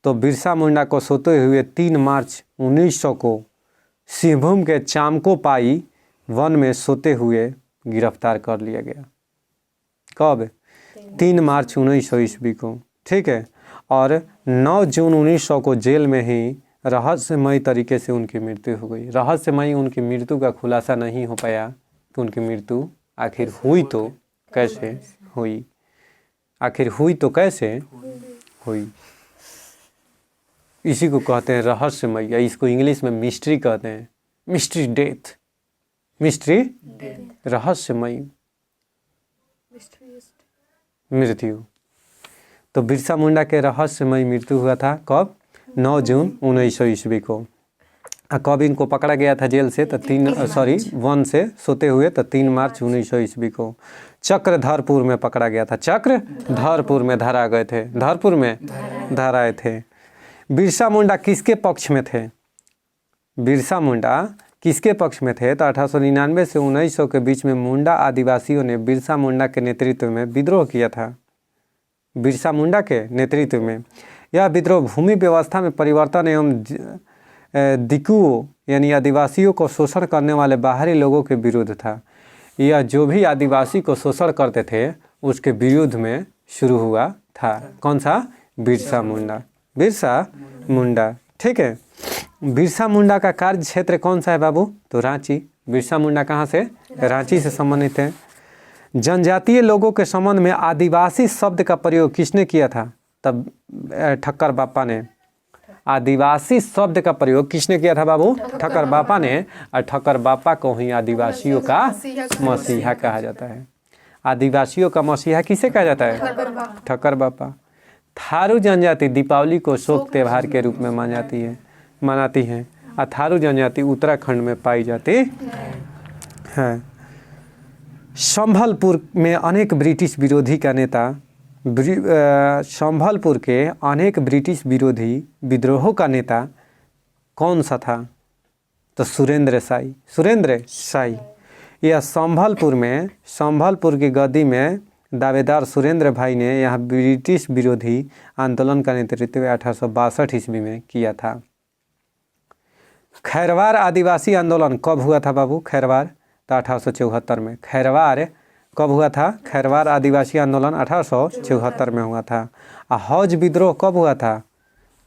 Speaker 1: तो बिरसा मुंडा को सोते हुए 3 मार्च 1900 को सिंहभूम के चामकोपाई वन में सोते हुए गिरफ्तार कर लिया गया। कब? 3 मार्च 1900 ईस्वी को। ठीक है। और 9 जून 1900 को जेल में ही रहस्यमयी तरीके से उनकी मृत्यु हो गई। रहस्यमयी उनकी मृत्यु का खुलासा नहीं हो पाया कि उनकी मृत्यु आखिर हुई तो कैसे हुई। आखिर हुई तो कैसे हुई, इसी को कहते हैं रहस्यमयी, या इसको इंग्लिश में मिस्ट्री कहते हैं। मिस्ट्री डेथ, मिस्ट्री रहस्यमयी मृत्यु। तो बिरसा मुंडा के रहस्यमयी मृत्यु हुआ था कब? 9 जून 1900 ईस्वी को। कब इनको पकड़ा गया था जेल से? तो वन से सोते हुए तो 3 मार्च 1900 ईस्वी को चक्रधरपुर में पकड़ा गया था। चक्रधरपुर में धरा गए थे। धरपुर में धराए थे। बिरसा मुंडा किसके पक्ष में थे? बिरसा मुंडा किसके पक्ष में थे? तो 1899 से 1900 के बीच में मुंडा आदिवासियों ने बिरसा मुंडा के नेतृत्व में विद्रोह किया था। बिरसा मुंडा के नेतृत्व में यह विद्रोह भूमि व्यवस्था में परिवर्तन एवं दिकुओं यानी आदिवासियों को शोषण करने वाले बाहरी लोगों के विरुद्ध था। यह जो भी आदिवासी को शोषण करते थे उसके विरुद्ध में शुरू हुआ था। कौन सा? बिरसा मुंडा। बिरसा मुंडा। ठीक है। बिरसा मुंडा का कार्य क्षेत्र कौन सा है बाबू? तो रांची। बिरसा मुंडा कहाँ से? रांची से संबंधित है। जनजातीय लोगों के संबंध में आदिवासी शब्द का प्रयोग किसने किया था? तब ठक्कर बापा ने। आदिवासी शब्द का प्रयोग किसने किया था बाबू? ठक्कर बापा ने। और ठक्कर बापा को ही आदिवासियों का मसीहा कहा जाता है। आदिवासियों का मसीहा किसे कहा जाता है? ठक्कर बापा। थारू जनजाति दीपावली को शोक त्योहार के रूप में मनाती है। थारू जनजाति उत्तराखंड में पाई जाती है। संभलपुर में अनेक ब्रिटिश विरोधी का नेता संभलपुर के अनेक ब्रिटिश विरोधी विद्रोहों का नेता कौन सा था? तो सुरेंद्र साई। सुरेंद्र साई। यह संभलपुर की गद्दी में दावेदार सुरेंद्र भाई ने यहाँ ब्रिटिश विरोधी आंदोलन का नेतृत्व 1862 ईस्वी में किया था। खैरवार आदिवासी आंदोलन कब हुआ था बाबू? खैरवार तो 1874 में। खैरवार कब हुआ था? खैरवार आदिवासी आंदोलन 1874 में हुआ था। हौज विद्रोह कब हुआ था?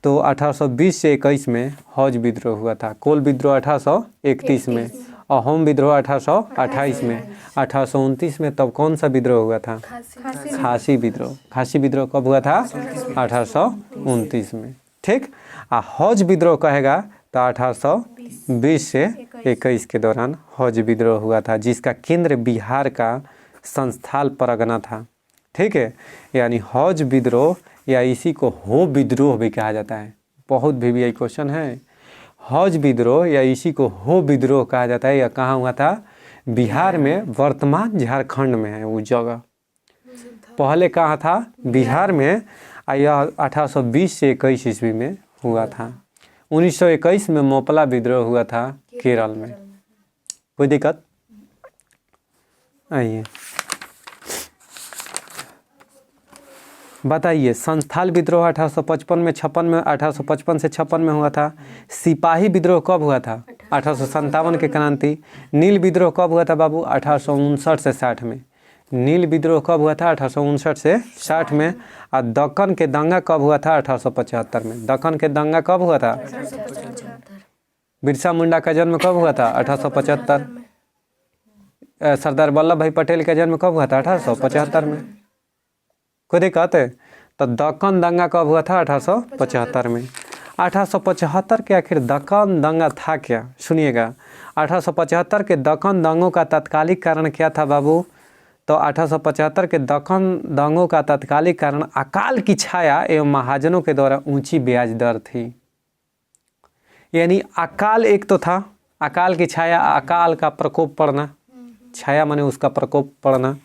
Speaker 1: तो 1820 से 21 में हौज विद्रोह हुआ था। कोल विद्रोह 1831 में और होम विद्रोह 1828 में। 1829 में तब कौन सा विद्रोह हुआ था? खासी विद्रोह। खासी विद्रोह कब हुआ था? 1829 में। ठीक। हौज विद्रोह कहेगा तो 1820 से 21 के दौरान हौज विद्रोह हुआ था, जिसका केंद्र बिहार का संस्थाल परगना था। ठीक है। यानी हौज विद्रोह या इसी को हो विद्रोह भी कहा जाता है। बहुत VVI क्वेश्चन है। हौज विद्रोह या इसी को हो विद्रोह कहा जाता है, यह कहाँ हुआ था? बिहार में, वर्तमान झारखंड में है वो जगह। पहले कहाँ था? बिहार में। यह 1820 से 21 ईस्वी में हुआ था। 1921 में मोपला विद्रोह हुआ था केरल में। कोई दिक्कत? आइए बताइए, संथाल विद्रोह 1855 में 56 में 1855 से 56 में हुआ था। सिपाही विद्रोह कब हुआ था? 1857 के क्रांति। नील विद्रोह कब हुआ था बाबू? 1859 से 60 में। नील विद्रोह कब हुआ था? 1859 से 60 में। और दक्कन के दंगा कब हुआ था? 1875 में। दक्कन के दंगा कब हुआ था? बिरसा मुंडा का जन्म कब हुआ था? 1875। सरदार वल्लभ भाई पटेल का जन्म कब हुआ था? 1875 में। कोई दिक्कत है? तो दक्कन दंगा कब हुआ था? 1875 में। 1875 के आखिर दक्कन दंगा था क्या? सुनिएगा, 1875 के दक्कन दंगों का तात्कालिक कारण क्या था बाबू? तो 1875 के दक्कन दंगों का तात्कालिक कारण अकाल की छाया एवं महाजनों के द्वारा ऊंची ब्याज दर थी। यानी अकाल एक तो था, अकाल की छाया, अकाल का प्रकोप पड़ना, छाया माने उसका प्रकोप पड़ना।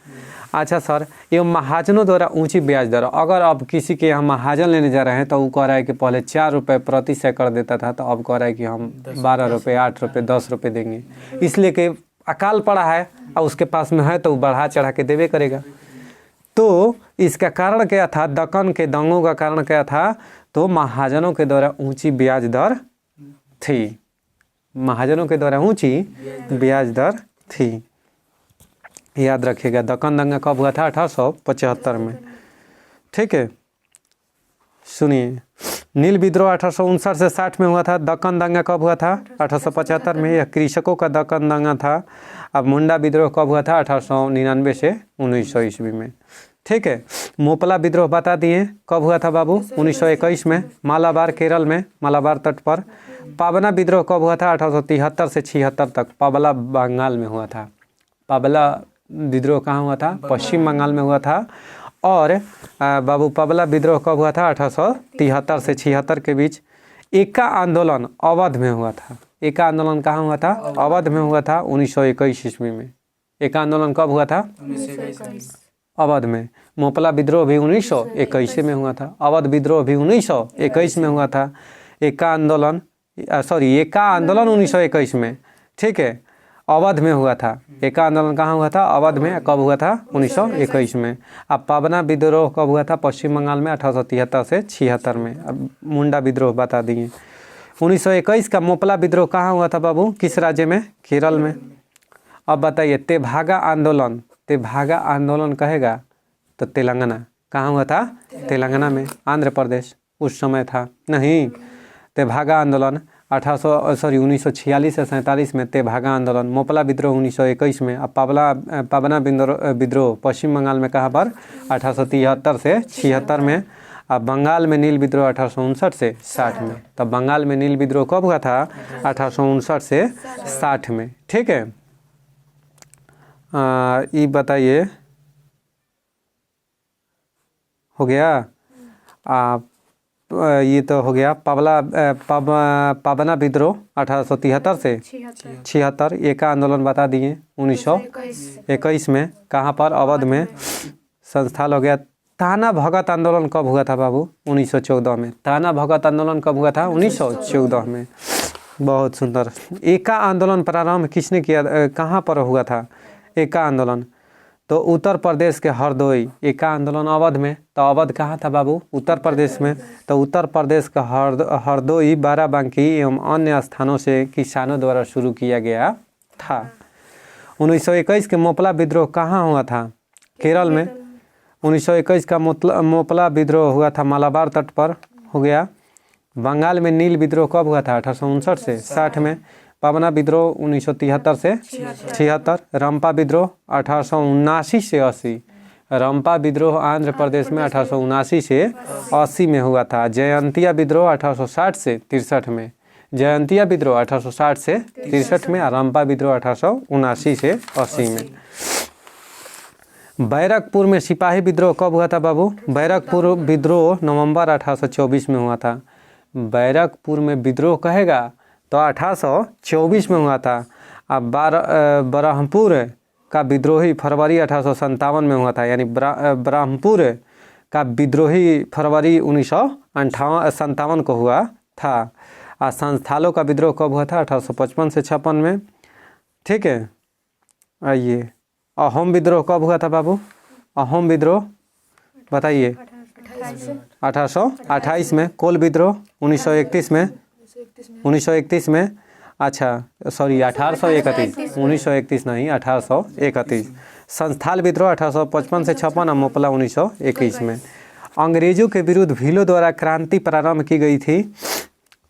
Speaker 1: अच्छा सर, एवं महाजनों द्वारा ऊंची ब्याज दर। अगर अब किसी के यहाँ महाजन लेने जा रहे हैं तो वो कह रहा है कि पहले 4 रुपये प्रति सैकड़ देता था, तो अब कह रहा है कि हम 12 रुपये, 8 रुपये, 10 रुपये देंगे, इसलिए कि अकाल पड़ा है और उसके पास में है तो वो बढ़ा चढ़ा के देवे करेगा। तो इसका कारण क्या था? दक्कन के दंगों का कारण क्या था? तो महाजनों के द्वारा ऊंची ब्याज दर थी। महाजनों के द्वारा ऊंची ब्याज दर थी। याद रखिएगा, दक्कन दंगा कब हुआ था? 1875 में। ठीक है, सुनिए, नील विद्रोह 1859 से 60 में हुआ था। दक्कन दंगा कब हुआ था? 1875 में। यह कृषकों का दक्कन दंगा था। अब मुंडा विद्रोह कब हुआ था? 1899 से 1900 ईस्वी में। ठीक है, मोपला विद्रोह बता दिए कब हुआ था बाबू? 1921 में, मालाबार केरल में, मालाबार तट पर। पाबना विद्रोह कब हुआ था? 1873 से 76 तक, पाबला बंगाल में हुआ था। पाबला विद्रोह कहाँ हुआ था? पश्चिम बंगाल में हुआ था। और बाबू पाबला विद्रोह कब हुआ था? 1873 से 76 के बीच। एका आंदोलन अवध में हुआ था। एका आंदोलन कहाँ हुआ था? अवध में हुआ था 1921 ईस्वी में। एका आंदोलन कब हुआ था? 1921 अवध में। मोपला विद्रोह भी 1921 में हुआ था। अवध विद्रोह भी 1921 में हुआ था। एका आंदोलन 1921 में। ठीक है, अवध में हुआ था। एका आंदोलन कहाँ हुआ था? अवध में। कब हुआ था? 1921 में। अब पाबना विद्रोह कब हुआ था? पश्चिम बंगाल में, 1873 से 76 में। अब मुंडा विद्रोह बता दिए। 1921 का मोपला विद्रोह कहाँ हुआ था बाबू? किस राज्य में? केरल में। अब बताइए, तेभागा आंदोलन, तेभागा आंदोलन कहेगा तो तेलंगाना। कहाँ हुआ था? तेलंगाना में। आंध्र प्रदेश उस समय था नहीं। तेभागा आंदोलन 1946 से 47 में तेभागा आंदोलन। मोपला विद्रोह 1921 में। अब पाबना विद्रोह पश्चिम बंगाल में कहाँ पर? 1873 से 76 में। अब बंगाल में नील विद्रोह 1859 से 60 में। तब बंगाल में नील विद्रोह कब हुआ था? 1859 से 60 में। ठीक है, ये बताइए, हो गया? ये तो हो गया। पाबना विद्रोह 1873 से 76। एका आंदोलन बता दिए 1921 में। कहाँ पर? अवध में। संस्थाल हो गया। ताना भगत आंदोलन कब हुआ था बाबू? 1914 में। ताना भगत आंदोलन कब हुआ था? 1914 में। बहुत सुंदर। एका आंदोलन प्रारंभ किसने किया? कहाँ पर हुआ था एका आंदोलन? तो उत्तर प्रदेश के हरदोई। एका आंदोलन अवध में। तो अवध कहाँ था बाबू? उत्तर प्रदेश में। तो उत्तर प्रदेश का हरदोई, बाराबंकी एवं अन्य स्थानों से किसानों द्वारा शुरू किया गया था। 1921 के मोपला विद्रोह कहाँ हुआ था? केरल में। 1921 का मोपला विद्रोह हुआ था मालाबार तट पर, हो गया। बंगाल में नील विद्रोह कब हुआ था? 1859 से 60 में। पाबना विद्रोह 1973 से 76। रंपा विद्रोह 1879 से 80। रंपा विद्रोह आंध्र प्रदेश में 1879 से 80 में हुआ था। जयंतिया विद्रोह 1860 से 63 में। जयंतिया विद्रोह 1860 से 63 में। रंपा विद्रोह 1879 से 80 में। बैरकपुर में सिपाही विद्रोह कब हुआ था बाबू? बैरकपुर विद्रोह नवंबर 1824 में हुआ था। बैरकपुर में विद्रोह कहेगा तो 1824 में हुआ था। अब ब्रह्मपुर का विद्रोही फरवरी 1857 में हुआ था, यानी ब्रह्मपुर का विद्रोही फरवरी 1957 को हुआ था। और संस्थालों का विद्रोह कब हुआ था? 1855 से 56 में। ठीक है, आइए अहोम विद्रोह कब हुआ था बाबू? अहोम विद्रोह बताइए। 1828 में। कोल विद्रोह 1931 में। 1931 में। अच्छा सॉरी 1831, 1931 नहीं 1831। संस्थाल विद्रोह 1855 से 56 और मोपला 1921 में। अंग्रेजों के विरुद्ध भीलों द्वारा क्रांति प्रारंभ की गई थी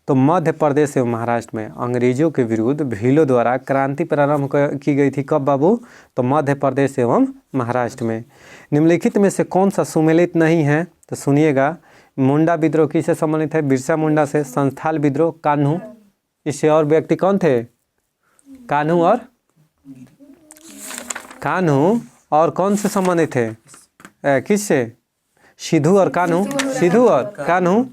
Speaker 1: तो मध्य प्रदेश एवं महाराष्ट्र में। अंग्रेजों के विरुद्ध भीलों द्वारा क्रांति प्रारंभ की गई थी कब बाबू? तो मध्य प्रदेश एवं महाराष्ट्र में। निम्नलिखित में से कौन सा सुमेलित नहीं है? तो सुनिएगा। मुंडा विद्रोह किससे संबंधित है? बिरसा मुंडा से। संस्थाल विद्रोह कान्हू, इससे और व्यक्ति कौन थे? कान्हू और कौन से संबंधित थे? किससे? सिद्धू और कान्हू। सिद्धू और कान्हू।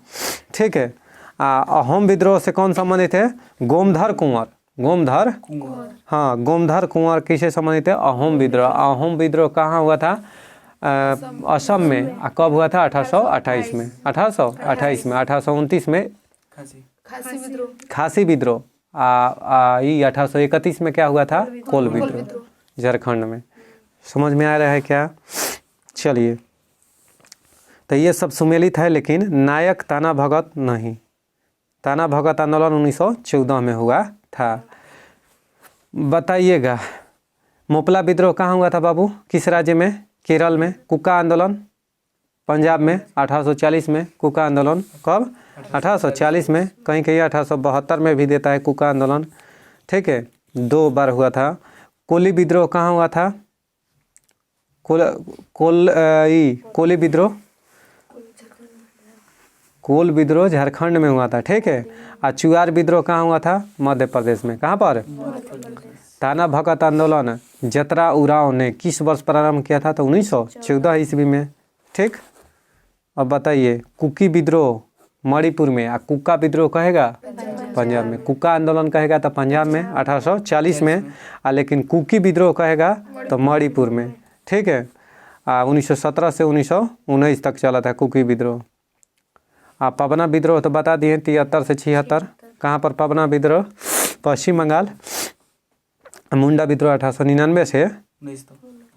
Speaker 1: ठीक है। अहोम विद्रोह से कौन संबंधित है? गोमधर कुंवर। गोमधर, हाँ गोमधर कुंवर किससे संबंधित है? अहोम विद्रोह। अहोम विद्रोह कहाँ हुआ था? असम में। कब हुआ था? 1828 में। 1828 में। 1829 में खासी विद्रोह। 1831 में क्या हुआ था? कोल विद्रोह, झारखंड में। समझ में आ रहा है क्या? चलिए, तो ये सब सुमेलित है, लेकिन नायक ताना भगत नहीं। ताना भगत आंदोलन 1914 में हुआ था। बताइएगा मोपला विद्रोह कहाँ हुआ था बाबू? किस राज्य में? केरल में। कुका आंदोलन पंजाब में 1840 में। कुका आंदोलन कब? 1840 में। कहीं कहीं 1872 में भी देता है कुका आंदोलन। ठीक है, 2 बार हुआ था। कोली विद्रोह कहाँ हुआ था? कोली विद्रोह, कोल विद्रोह झारखंड में हुआ था। ठीक है। और चुआर विद्रोह कहाँ हुआ था? मध्य प्रदेश में। कहाँ पर? ताना भगत आंदोलन जतरा उराव ने किस वर्ष प्रारंभ किया था? तो 1914 ईस्वी में। ठीक। अब बताइए कुकी विद्रोह मणिपुर में, और कुका विद्रोह कहेगा पंजाब में। कुका आंदोलन कहेगा तो पंजाब में 1840 में, लेकिन कुकी विद्रोह कहेगा तो मणिपुर में। ठीक है। 1917 से 1919 तक चला था कुकी विद्रोह। पवना विद्रोह तो बता दिए 73 से 76। कहाँ पर पवना विद्रोह? पश्चिम बंगाल। मुंडा विद्रोह 1899 से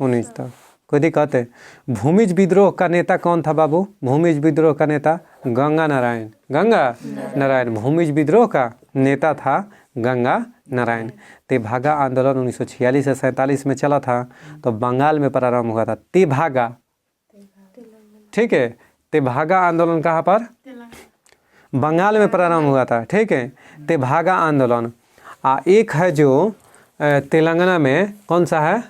Speaker 1: 19 तक। कोई दिक्कत है? भूमिज विद्रोह का नेता कौन था बाबू? भूमिज विद्रोह का नेता गंगा नारायण। गंगा नारायण भूमिज विद्रोह का नेता था गंगा नारायण। तेभागा आंदोलन 1946 से 47 में चला था, तो बंगाल में प्रारंभ हुआ था। तेभागा, ठीक है। तेभागा आंदोलन कहाँ पर? बंगाल में प्रारंभ हुआ था। ठीक है, तेभागा आंदोलन। एक है जो तेलंगाना में, कौन सा है?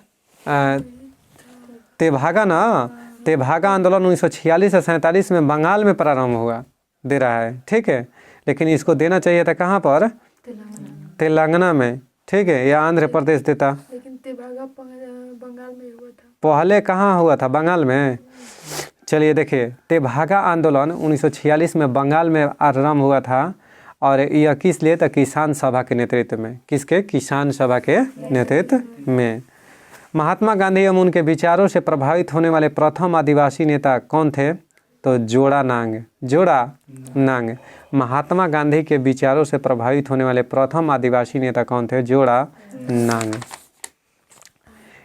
Speaker 1: तेभागा ना। तेभागा आंदोलन 1946 से 47 में बंगाल में प्रारंभ हुआ, दे रहा है। ठीक है, लेकिन इसको देना चाहिए था कहाँ पर? तेलंगाना में। ठीक है, या आंध्र प्रदेश देता।
Speaker 2: लेकिन तेभागा बंगाल में हुआ था।
Speaker 1: पहले कहाँ हुआ था? बंगाल में। चलिए देखिए, तेभागा आंदोलन 1946 में बंगाल में आरंभ हुआ था, और यह किस लिए? तो किसान सभा के नेतृत्व में। किसके? किसान सभा के नेतृत्व में। महात्मा गांधी एवं उनके विचारों से प्रभावित होने वाले प्रथम आदिवासी नेता कौन थे? तो जोड़ा नांग। जोड़ा नांग। महात्मा गांधी के विचारों से प्रभावित होने वाले प्रथम आदिवासी नेता कौन थे? जोड़ा नांग।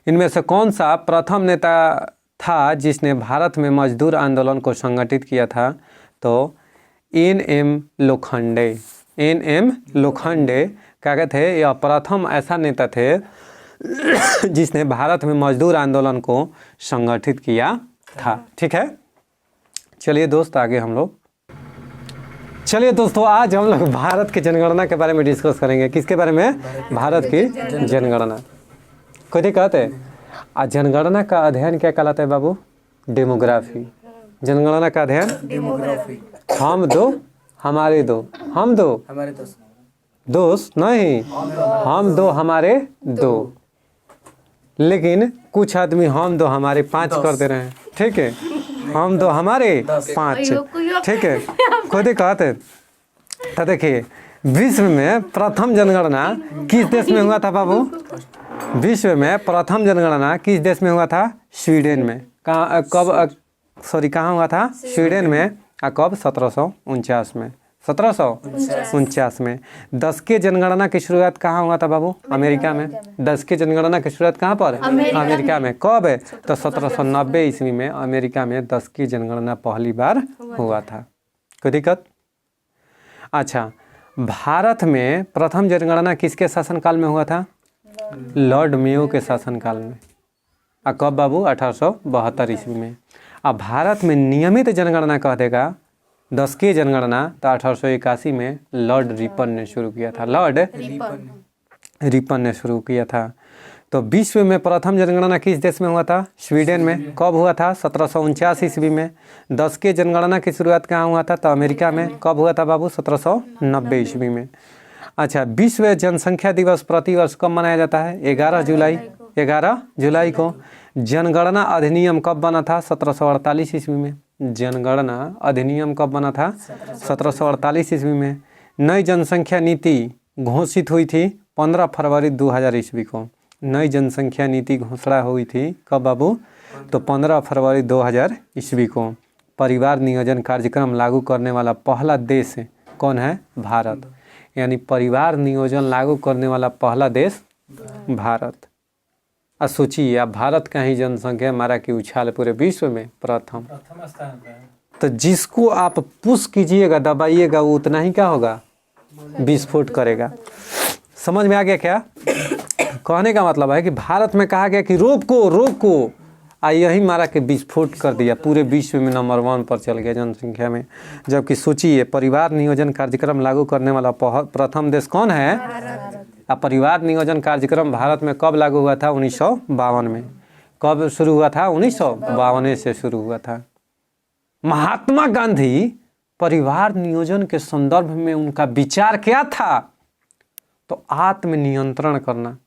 Speaker 1: इनमें से कौन सा प्रथम नेता था जिसने भारत में मजदूर आंदोलन को संगठित किया था? तो एन.एम. लोखंडे। एन.एम. लोखंडे क्या कहते हैं? यह प्रथम ऐसा नेता थे जिसने भारत में मजदूर आंदोलन को संगठित किया था। ठीक है, चलिए दोस्त आगे हम लोग। चलिए दोस्तों, आज हम लोग भारत की जनगणना के बारे में डिस्कस करेंगे। किसके बारे में? भारत की जनगणना। कोई दिक्कत है? जनगणना का अध्ययन क्या कहलाता है बाबू? डेमोग्राफी। जनगणना का अध्ययन डेमोग्राफी। हम दो हमारे दो, हम दो हमारे दोस्त नहीं, हम दो हमारे दो। लेकिन कुछ आदमी हम दो हमारे 5 कर दे रहे हैं। ठीक है, हम दो हमारे 5। ठीक है, कोई दिक्कत है? तो देखिए, विश्व में प्रथम जनगणना किस देश में हुआ था बाबू? विश्व में प्रथम जनगणना किस देश में हुआ था? स्वीडन में। कहाँ कब कहाँ हुआ था? स्वीडन में। कब? 1749 में। 1749 में। 10 के जनगणना की शुरुआत कहाँ हुआ था बाबू? अमेरिका में। 10 के जनगणना की शुरुआत कहाँ पर? अमेरिका में। कब? तो 1790 ईस्वी में अमेरिका में 10 की जनगणना पहली बार हुआ था। कोई दिक्कत? अच्छा, भारत में प्रथम जनगणना किसके शासनकाल में हुआ था? लॉर्ड मेयो के शासनकाल में। कब बाबू? 1872 ईस्वी में। अब भारत में नियमित जनगणना कह देगा 10 की जनगणना तो 1881 में लॉर्ड रिपन ने शुरू किया था। लॉर्ड रिपन ने शुरू किया था। तो विश्व में प्रथम जनगणना किस देश में हुआ था? स्वीडन में। कब हुआ था? 1749 ईस्वी में। 10 के जनगणना की शुरुआत कहाँ हुआ था? तो अमेरिका में। कब हुआ था बाबू? 1790 ईस्वी में। अच्छा, विश्व जनसंख्या दिवस प्रतिवर्ष कब मनाया जाता है? 11 जुलाई। 11 जुलाई को। जनगणना अधिनियम कब बना था? 1748 ईस्वी में। जनगणना अधिनियम कब बना था? 1748 ईस्वी में। नई जनसंख्या नीति घोषित हुई थी 15 फरवरी 2000 ईस्वी को। नई जनसंख्या नीति घोषणा हुई थी कब बाबू? तो 15 फरवरी 2000 ईस्वी को। परिवार नियोजन कार्यक्रम लागू करने वाला पहला देश कौन है? भारत। यानी परिवार नियोजन लागू करने वाला पहला देश भारत। अब सोचिए, आप भारत का ही जनसंख्या मारा की उछाल पूरे विश्व में प्रथम
Speaker 3: स्थान पे।
Speaker 1: तो जिसको आप पुश कीजिएगा, दबाइएगा, वो उतना ही क्या होगा? विस्फोट करेगा। समझ में आ गया क्या? कहने का मतलब है कि भारत में कहा गया कि रोको रोको, यही मारा के विस्फोट कर दिया, पूरे विश्व में नंबर 1 पर चल गया जनसंख्या में। जबकि सोचिए, परिवार नियोजन कार्यक्रम लागू करने वाला प्रथम देश कौन है? परिवार नियोजन कार्यक्रम भारत में कब लागू हुआ था? 1952 में। कब शुरू हुआ था? 1952 से शुरू हुआ था। महात्मा गांधी परिवार नियोजन के संदर्भ में उनका विचार क्या था? तो आत्मनियंत्रण करना।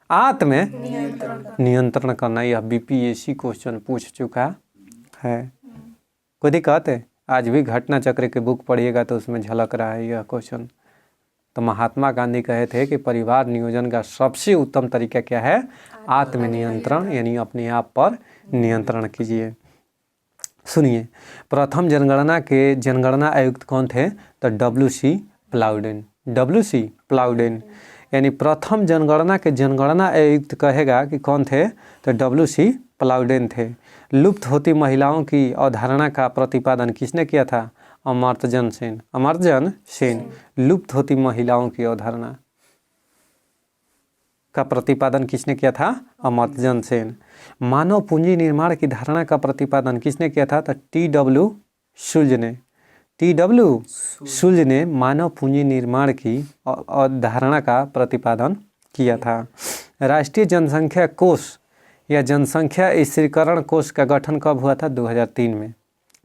Speaker 1: आत्मनियंत्रण करना। यह बीपीएससी क्वेश्चन पूछ चुका है। कोई दिक्कत है? आज भी घटना चक्र के बुक पढ़िएगा तो उसमें झलक रहा है यह क्वेश्चन। तो महात्मा गांधी कहे थे कि परिवार नियोजन का सबसे उत्तम तरीका क्या है? आत्मनियंत्रण, यानी अपने आप पर नियंत्रण कीजिए। सुनिए, प्रथम जनगणना के जनगणना आयुक्त कौन थे? तो WC प्लाउडेन। WC प्लाउडेन यानी प्रथम जनगणना के जनगणना आयुक्त कहेगा कि कौन थे? तो WC प्लाउडेन थे। लुप्त होती महिलाओं की अवधारणा का प्रतिपादन किसने किया था? अमर्त्य सेन। अमर्त्य सेन। लुप्त होती महिलाओं की अवधारणा का प्रतिपादन किसने किया था? अमर्त्य सेन। मानव पूंजी निर्माण की धारणा का प्रतिपादन किसने किया था? तो TW शुल्ज ने। TW शुल्ज ने मानव पूंजी निर्माण की अवधारणा का प्रतिपादन किया था। राष्ट्रीय जनसंख्या कोष या जनसंख्या स्थिरीकरण कोष का गठन कब हुआ था? 2003 में।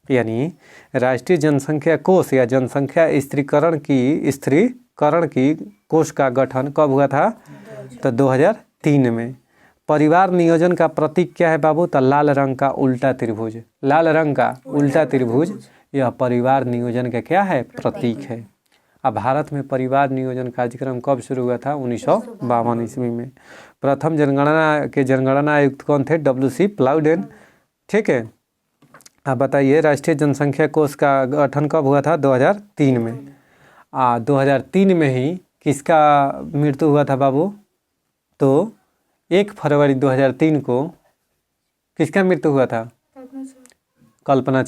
Speaker 1: यानी राष्ट्रीय जनसंख्या कोष या जनसंख्या स्थिरीकरण की कोष का गठन कब हुआ था? तो 2003 में। परिवार नियोजन का प्रतीक क्या है बाबू? तो लाल रंग का उल्टा त्रिभुज। लाल रंग का उल्टा त्रिभुज यह परिवार नियोजन का क्या है? प्रतीक है। अब भारत में परिवार नियोजन कार्यक्रम कब शुरू हुआ था? 1952 ईस्वी में। प्रथम जनगणना के जनगणना आयुक्त कौन थे? WC प्लाउडेन। ठीक है। अब बताइए, राष्ट्रीय जनसंख्या कोष का गठन कब हुआ था? 2003 में। 2003 में ही किसका मृत्यु हुआ था बाबू? तो 1 फरवरी 2003 को किसका मृत्यु हुआ था? कल्पना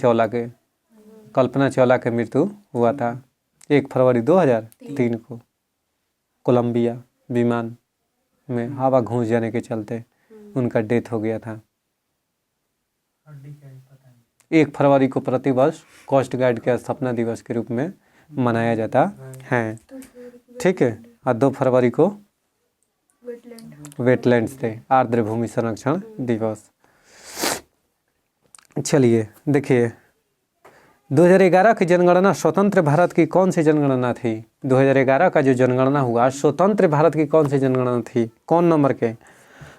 Speaker 1: चावला के मृत्यु हुआ था 1 फरवरी 2003 को। कोलंबिया विमान में हवा घुस जाने के चलते उनका डेथ हो गया था। 1 फरवरी को प्रतिवर्ष कोस्ट गार्ड के स्थापना दिवस के रूप में मनाया जाता है। ठीक है। और 2 फरवरी को वेटलैंड्स डे, आर्द्र भूमि संरक्षण दिवस। चलिए देखिए, 2011 की जनगणना स्वतंत्र भारत की कौन सी जनगणना थी? 2011 का जो जनगणना हुआ स्वतंत्र भारत की कौन सी जनगणना थी? कौन नंबर के?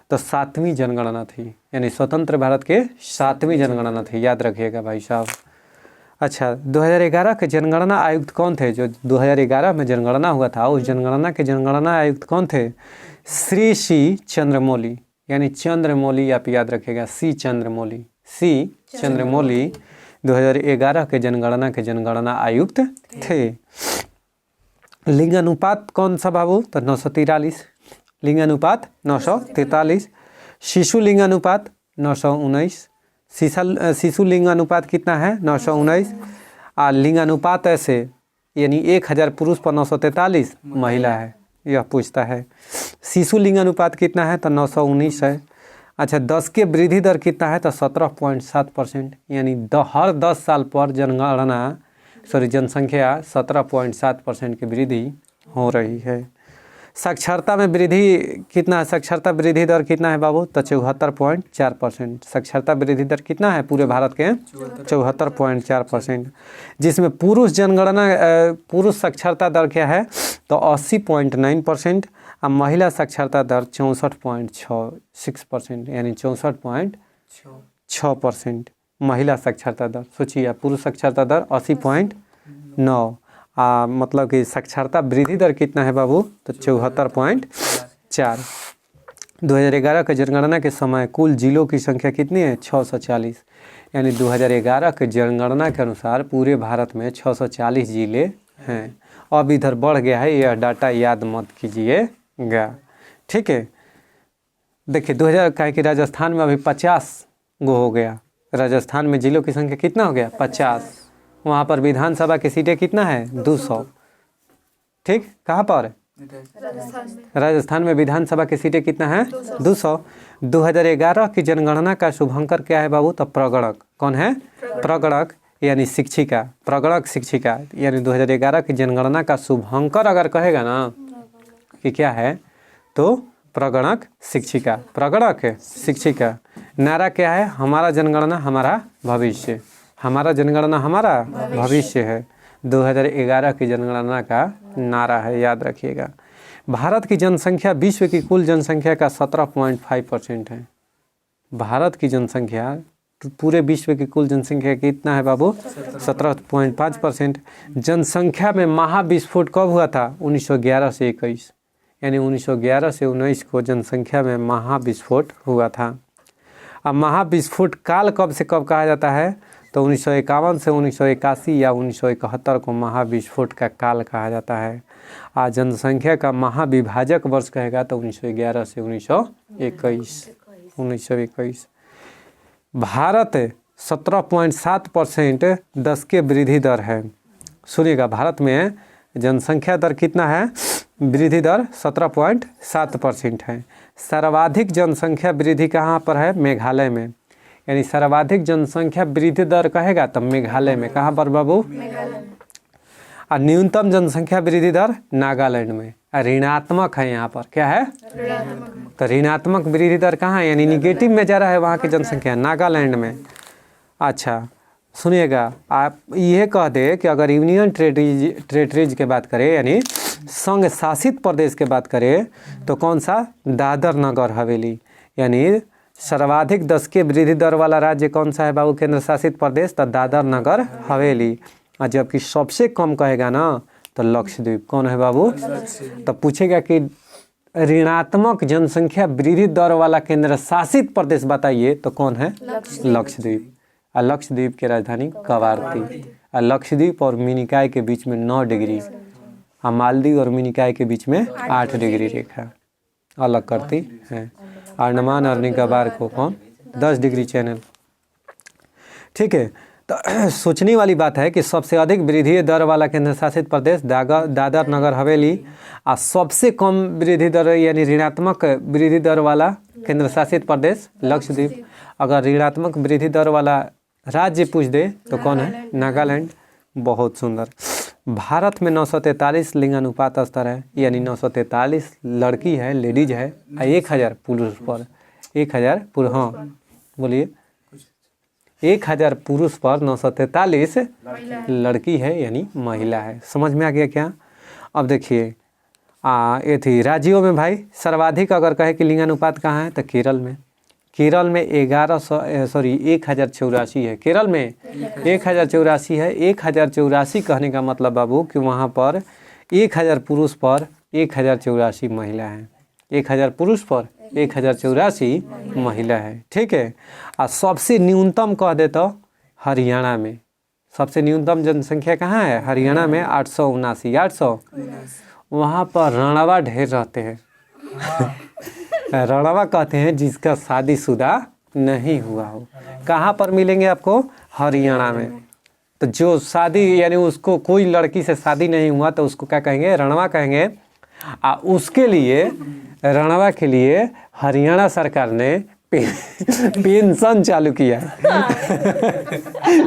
Speaker 1: तो 7वीं जनगणना थी। यानी स्वतंत्र भारत के 7वीं जनगणना थी। याद रखिएगा भाई साहब। अच्छा, 2011 के जनगणना आयुक्त कौन थे? जो 2011 में जनगणना हुआ था, उस जनगणना के जनगणना आयुक्त कौन थे? श्री सी चंद्रमौली, यानी चंद्रमौली आप याद रखिएगा, सी चंद्रमौली, सी चंद्रमौली 2011 के जनगणना आयुक्त थे। लिंग अनुपात कौन सा बाबू? तो 943, लिंग अनुपात 943। शिशु लिंग अनुपात 919, शिशु लिंग अनुपात कितना है? 919। लिंग अनुपात ऐसे, यानी 1000 पुरुष पर 943 महिला है, यह पूछता है। शिशु लिंग अनुपात कितना है? तो 919 है। अच्छा, 10 के वृद्धि दर कितना है? तो 17.7%, यानी हर 10 साल पर जनसंख्या 17.7% की वृद्धि हो रही है। साक्षरता में वृद्धि कितना है? साक्षरता वृद्धि दर कितना है बाबू? तो 74.4%। साक्षरता वृद्धि दर कितना है पूरे भारत के? 74.4%। जिसमें पुरुष साक्षरता दर क्या है? तो 80.9%। और महिला साक्षरता दर 64.6%, यानी 64.6% महिला साक्षरता दर। सोचिए, पुरुष साक्षरता दर 80.9, मतलब कि साक्षरता वृद्धि दर कितना है बाबू? तो 74.4। 2011 के जनगणना के समय कुल जिलों की संख्या कितनी है? 640, यानी 2011 के जनगणना के अनुसार पूरे भारत में 640 जिले हैं। अब इधर बढ़ गया है, यह डाटा याद मत कीजिएगा, ठीक है। देखिए 2000 का कि राजस्थान में अभी 50 गो हो गया। राजस्थान में जिलों की संख्या कितना हो गया? 50। वहाँ पर विधानसभा की सीटें कितना है? 200, ठीक। कहाँ पर? राजस्थान में विधानसभा की सीटें कितना है? 200। 2011 की जनगणना का शुभंकर क्या है बाबू? तो प्रगणक। कौन है? प्रगणक, यानी शिक्षिका, प्रगणक शिक्षिका। यानी 2011 की जनगणना का शुभंकर अगर कहेगा ना कि क्या है, तो प्रगणक शिक्षिका, प्रगणक शिक्षिका। नारा क्या है? हमारा जनगणना हमारा भविष्य, हमारा जनगणना हमारा भविष्य है। 2011 की जनगणना का नारा है, याद रखिएगा। भारत की जनसंख्या विश्व की कुल जनसंख्या का 17.5% है। भारत की जनसंख्या पूरे विश्व की कुल जनसंख्या कितना है बाबू? 17.5%। जनसंख्या में महाविस्फोट कब हुआ था? 1911 से 21, यानी 1911 से 19 को जनसंख्या में महाविस्फोट हुआ था। अब महाविस्फोट काल कब से कब कहा जाता है? तो 1951 से 1981 या 1971 को महाविस्फोट का काल कहा जाता है। आज जनसंख्या का महाविभाजक वर्ष कहेगा तो 1911 से 1921। भारत 17.7% 10 के वृद्धि दर है। सुनिएगा, भारत में जनसंख्या दर कितना है? वृद्धि दर 17.7% है। सर्वाधिक जनसंख्या वृद्धि कहाँ पर है? मेघालय में, यानी सर्वाधिक जनसंख्या वृद्धि दर कहेगा तो मेघालय में। कहाँ पर बाबू? और न्यूनतम जनसंख्या वृद्धि दर नागालैंड में। ऋणात्मक है यहाँ पर, क्या है? तो ऋणात्मक वृद्धि दर कहाँ है? यानी निगेटिव में जा रहा है वहाँ की जनसंख्या, नागालैंड में। अच्छा सुनिएगा, आप ये कह दे कि अगर यूनियन टेरिटरीज के बात करें, यानी संघ शासित प्रदेश के बात करें, तो कौन सा? दादर नगर हवेली। यानी सर्वाधिक 10 के वृद्धि दर वाला राज्य कौन सा है बाबू? केंद्र शासित प्रदेश, तो दादर नगर हवेली। और जबकि सबसे कम कहेगा ना तो लक्षद्वीप। कौन है बाबू? तो पूछेगा कि ऋणात्मक जनसंख्या वृद्धि दर वाला केंद्र शासित प्रदेश बताइए, तो कौन है? लक्षद्वीप। और लक्षद्वीप की राजधानी कवारती। और लक्षद्वीप और मिनिकॉय के बीच में 9 डिग्री, और मालदीव और मिनिकॉय के बीच में 8 डिग्री रेखा अलग करती है। अंडमान और निकोबार को कौन? 10 डिग्री चैनल, ठीक है। तो सोचने वाली बात है कि सबसे अधिक वृद्धि दर वाला केंद्र शासित प्रदेश दादर नगर हवेली, और सबसे कम वृद्धि दर यानी ऋणात्मक वृद्धि दर वाला केंद्र शासित प्रदेश लक्षद्वीप। अगर ऋणात्मक वृद्धि दर वाला राज्य पूछ दे तो कौन है? नागालैंड। बहुत सुंदर। भारत में 943 लिंग अनुपात स्तर है, यानी 943 लड़की है, लेडीज है, 1000 पुरुष पर 1000 पुरुष, हाँ बोलिए, 1000 पुरुष पर 943 लड़की है, यानी महिला है। समझ में आ गया क्या? अब देखिए ये थी राज्यों में भाई सर्वाधिक अगर कहे कि लिंगानुपात कहाँ है, तो केरल में। केरल में 1084 है। केरल में 1084 है। 1084 कहने का मतलब बाबू कि वहाँ पर 1000 पुरुष पर 1084 महिला है। 1000 पुरुष पर 1084 महिला है। ठीक है। और सबसे न्यूनतम कह दे तो हरियाणा में सबसे न्यूनतम जनसंख्या कहाँ है? हरियाणा में 879। वहाँ पर रणवा ढेर रहते हैं। रणवा कहते हैं जिसका शादीशुदा नहीं हुआ हो। कहाँ पर मिलेंगे आपको? हरियाणा में। तो जो शादी यानी उसको कोई लड़की से शादी नहीं हुआ तो उसको क्या कहेंगे? रणवा कहेंगे। उसके लिए रणवा के लिए हरियाणा सरकार ने पेंशन चालू किया है।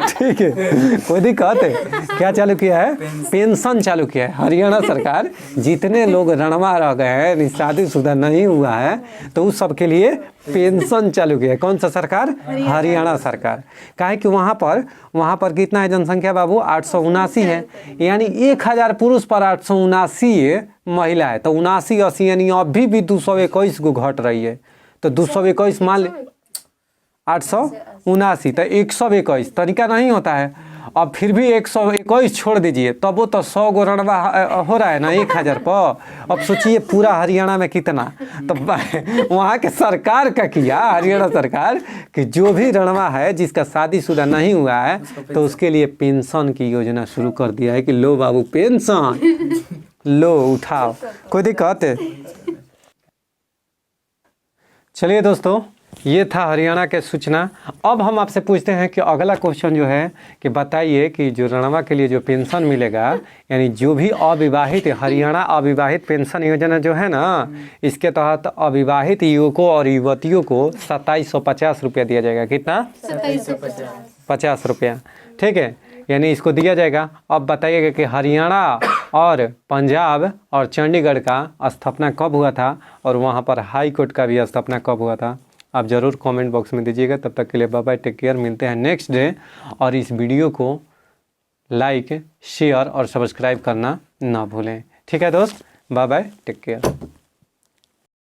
Speaker 1: ठीक है, कोई दिक्कत है? क्या चालू किया है? पेंशन चालू किया है हरियाणा सरकार। जितने लोग रणवा रह गए हैं, शादीशुदा नहीं हुआ है, तो उस सब के लिए पेंशन चालू किया है। कौन सा सरकार? हरियाणा सरकार। काहे कि वहाँ पर कितना है जनसंख्या बाबू? 879 है। यानी 1000 पुरुष पर 879 महिला है। तो 79-80 यानी अभी भी 221 को घट रही है। तो 221 मान ले 879 तो 121 तरीका नहीं होता है। अब फिर भी 121 छोड़ दीजिए, तब वो तो 100 गो रणवा हो रहा है ना 1000 पर। अब सोचिए पूरा हरियाणा में कितना। तो वहाँ के सरकार का किया, हरियाणा सरकार, कि जो भी रणवा है जिसका शादीशुदा नहीं हुआ है तो उसके लिए पेंशन की योजना शुरू कर दिया है कि लो बाबू पेंशन लो, उठाओ। कोई दिक्कत है? चलिए दोस्तों, ये था हरियाणा के सूचना। अब हम आपसे पूछते हैं कि अगला क्वेश्चन जो है कि बताइए कि जो रणवा के लिए जो पेंशन मिलेगा, यानी जो भी अविवाहित, हरियाणा अविवाहित पेंशन योजना जो है ना, इसके तहत अविवाहित युवकों और युवतियों को 2750 रुपया दिया जाएगा। कितना? 2750 रुपया। ठीक है, यानी इसको दिया जाएगा। अब बताइएगा कि हरियाणा और पंजाब और चंडीगढ़ का स्थापना कब हुआ था और वहाँ पर हाई कोर्ट का भी स्थापना कब हुआ था? आप ज़रूर कमेंट बॉक्स में दीजिएगा। तब तक के लिए बाय बाय, टेक केयर। मिलते हैं नेक्स्ट डे। और इस वीडियो को लाइक, शेयर और सब्सक्राइब करना ना भूलें। ठीक है दोस्त, बाय बाय, टेक केयर।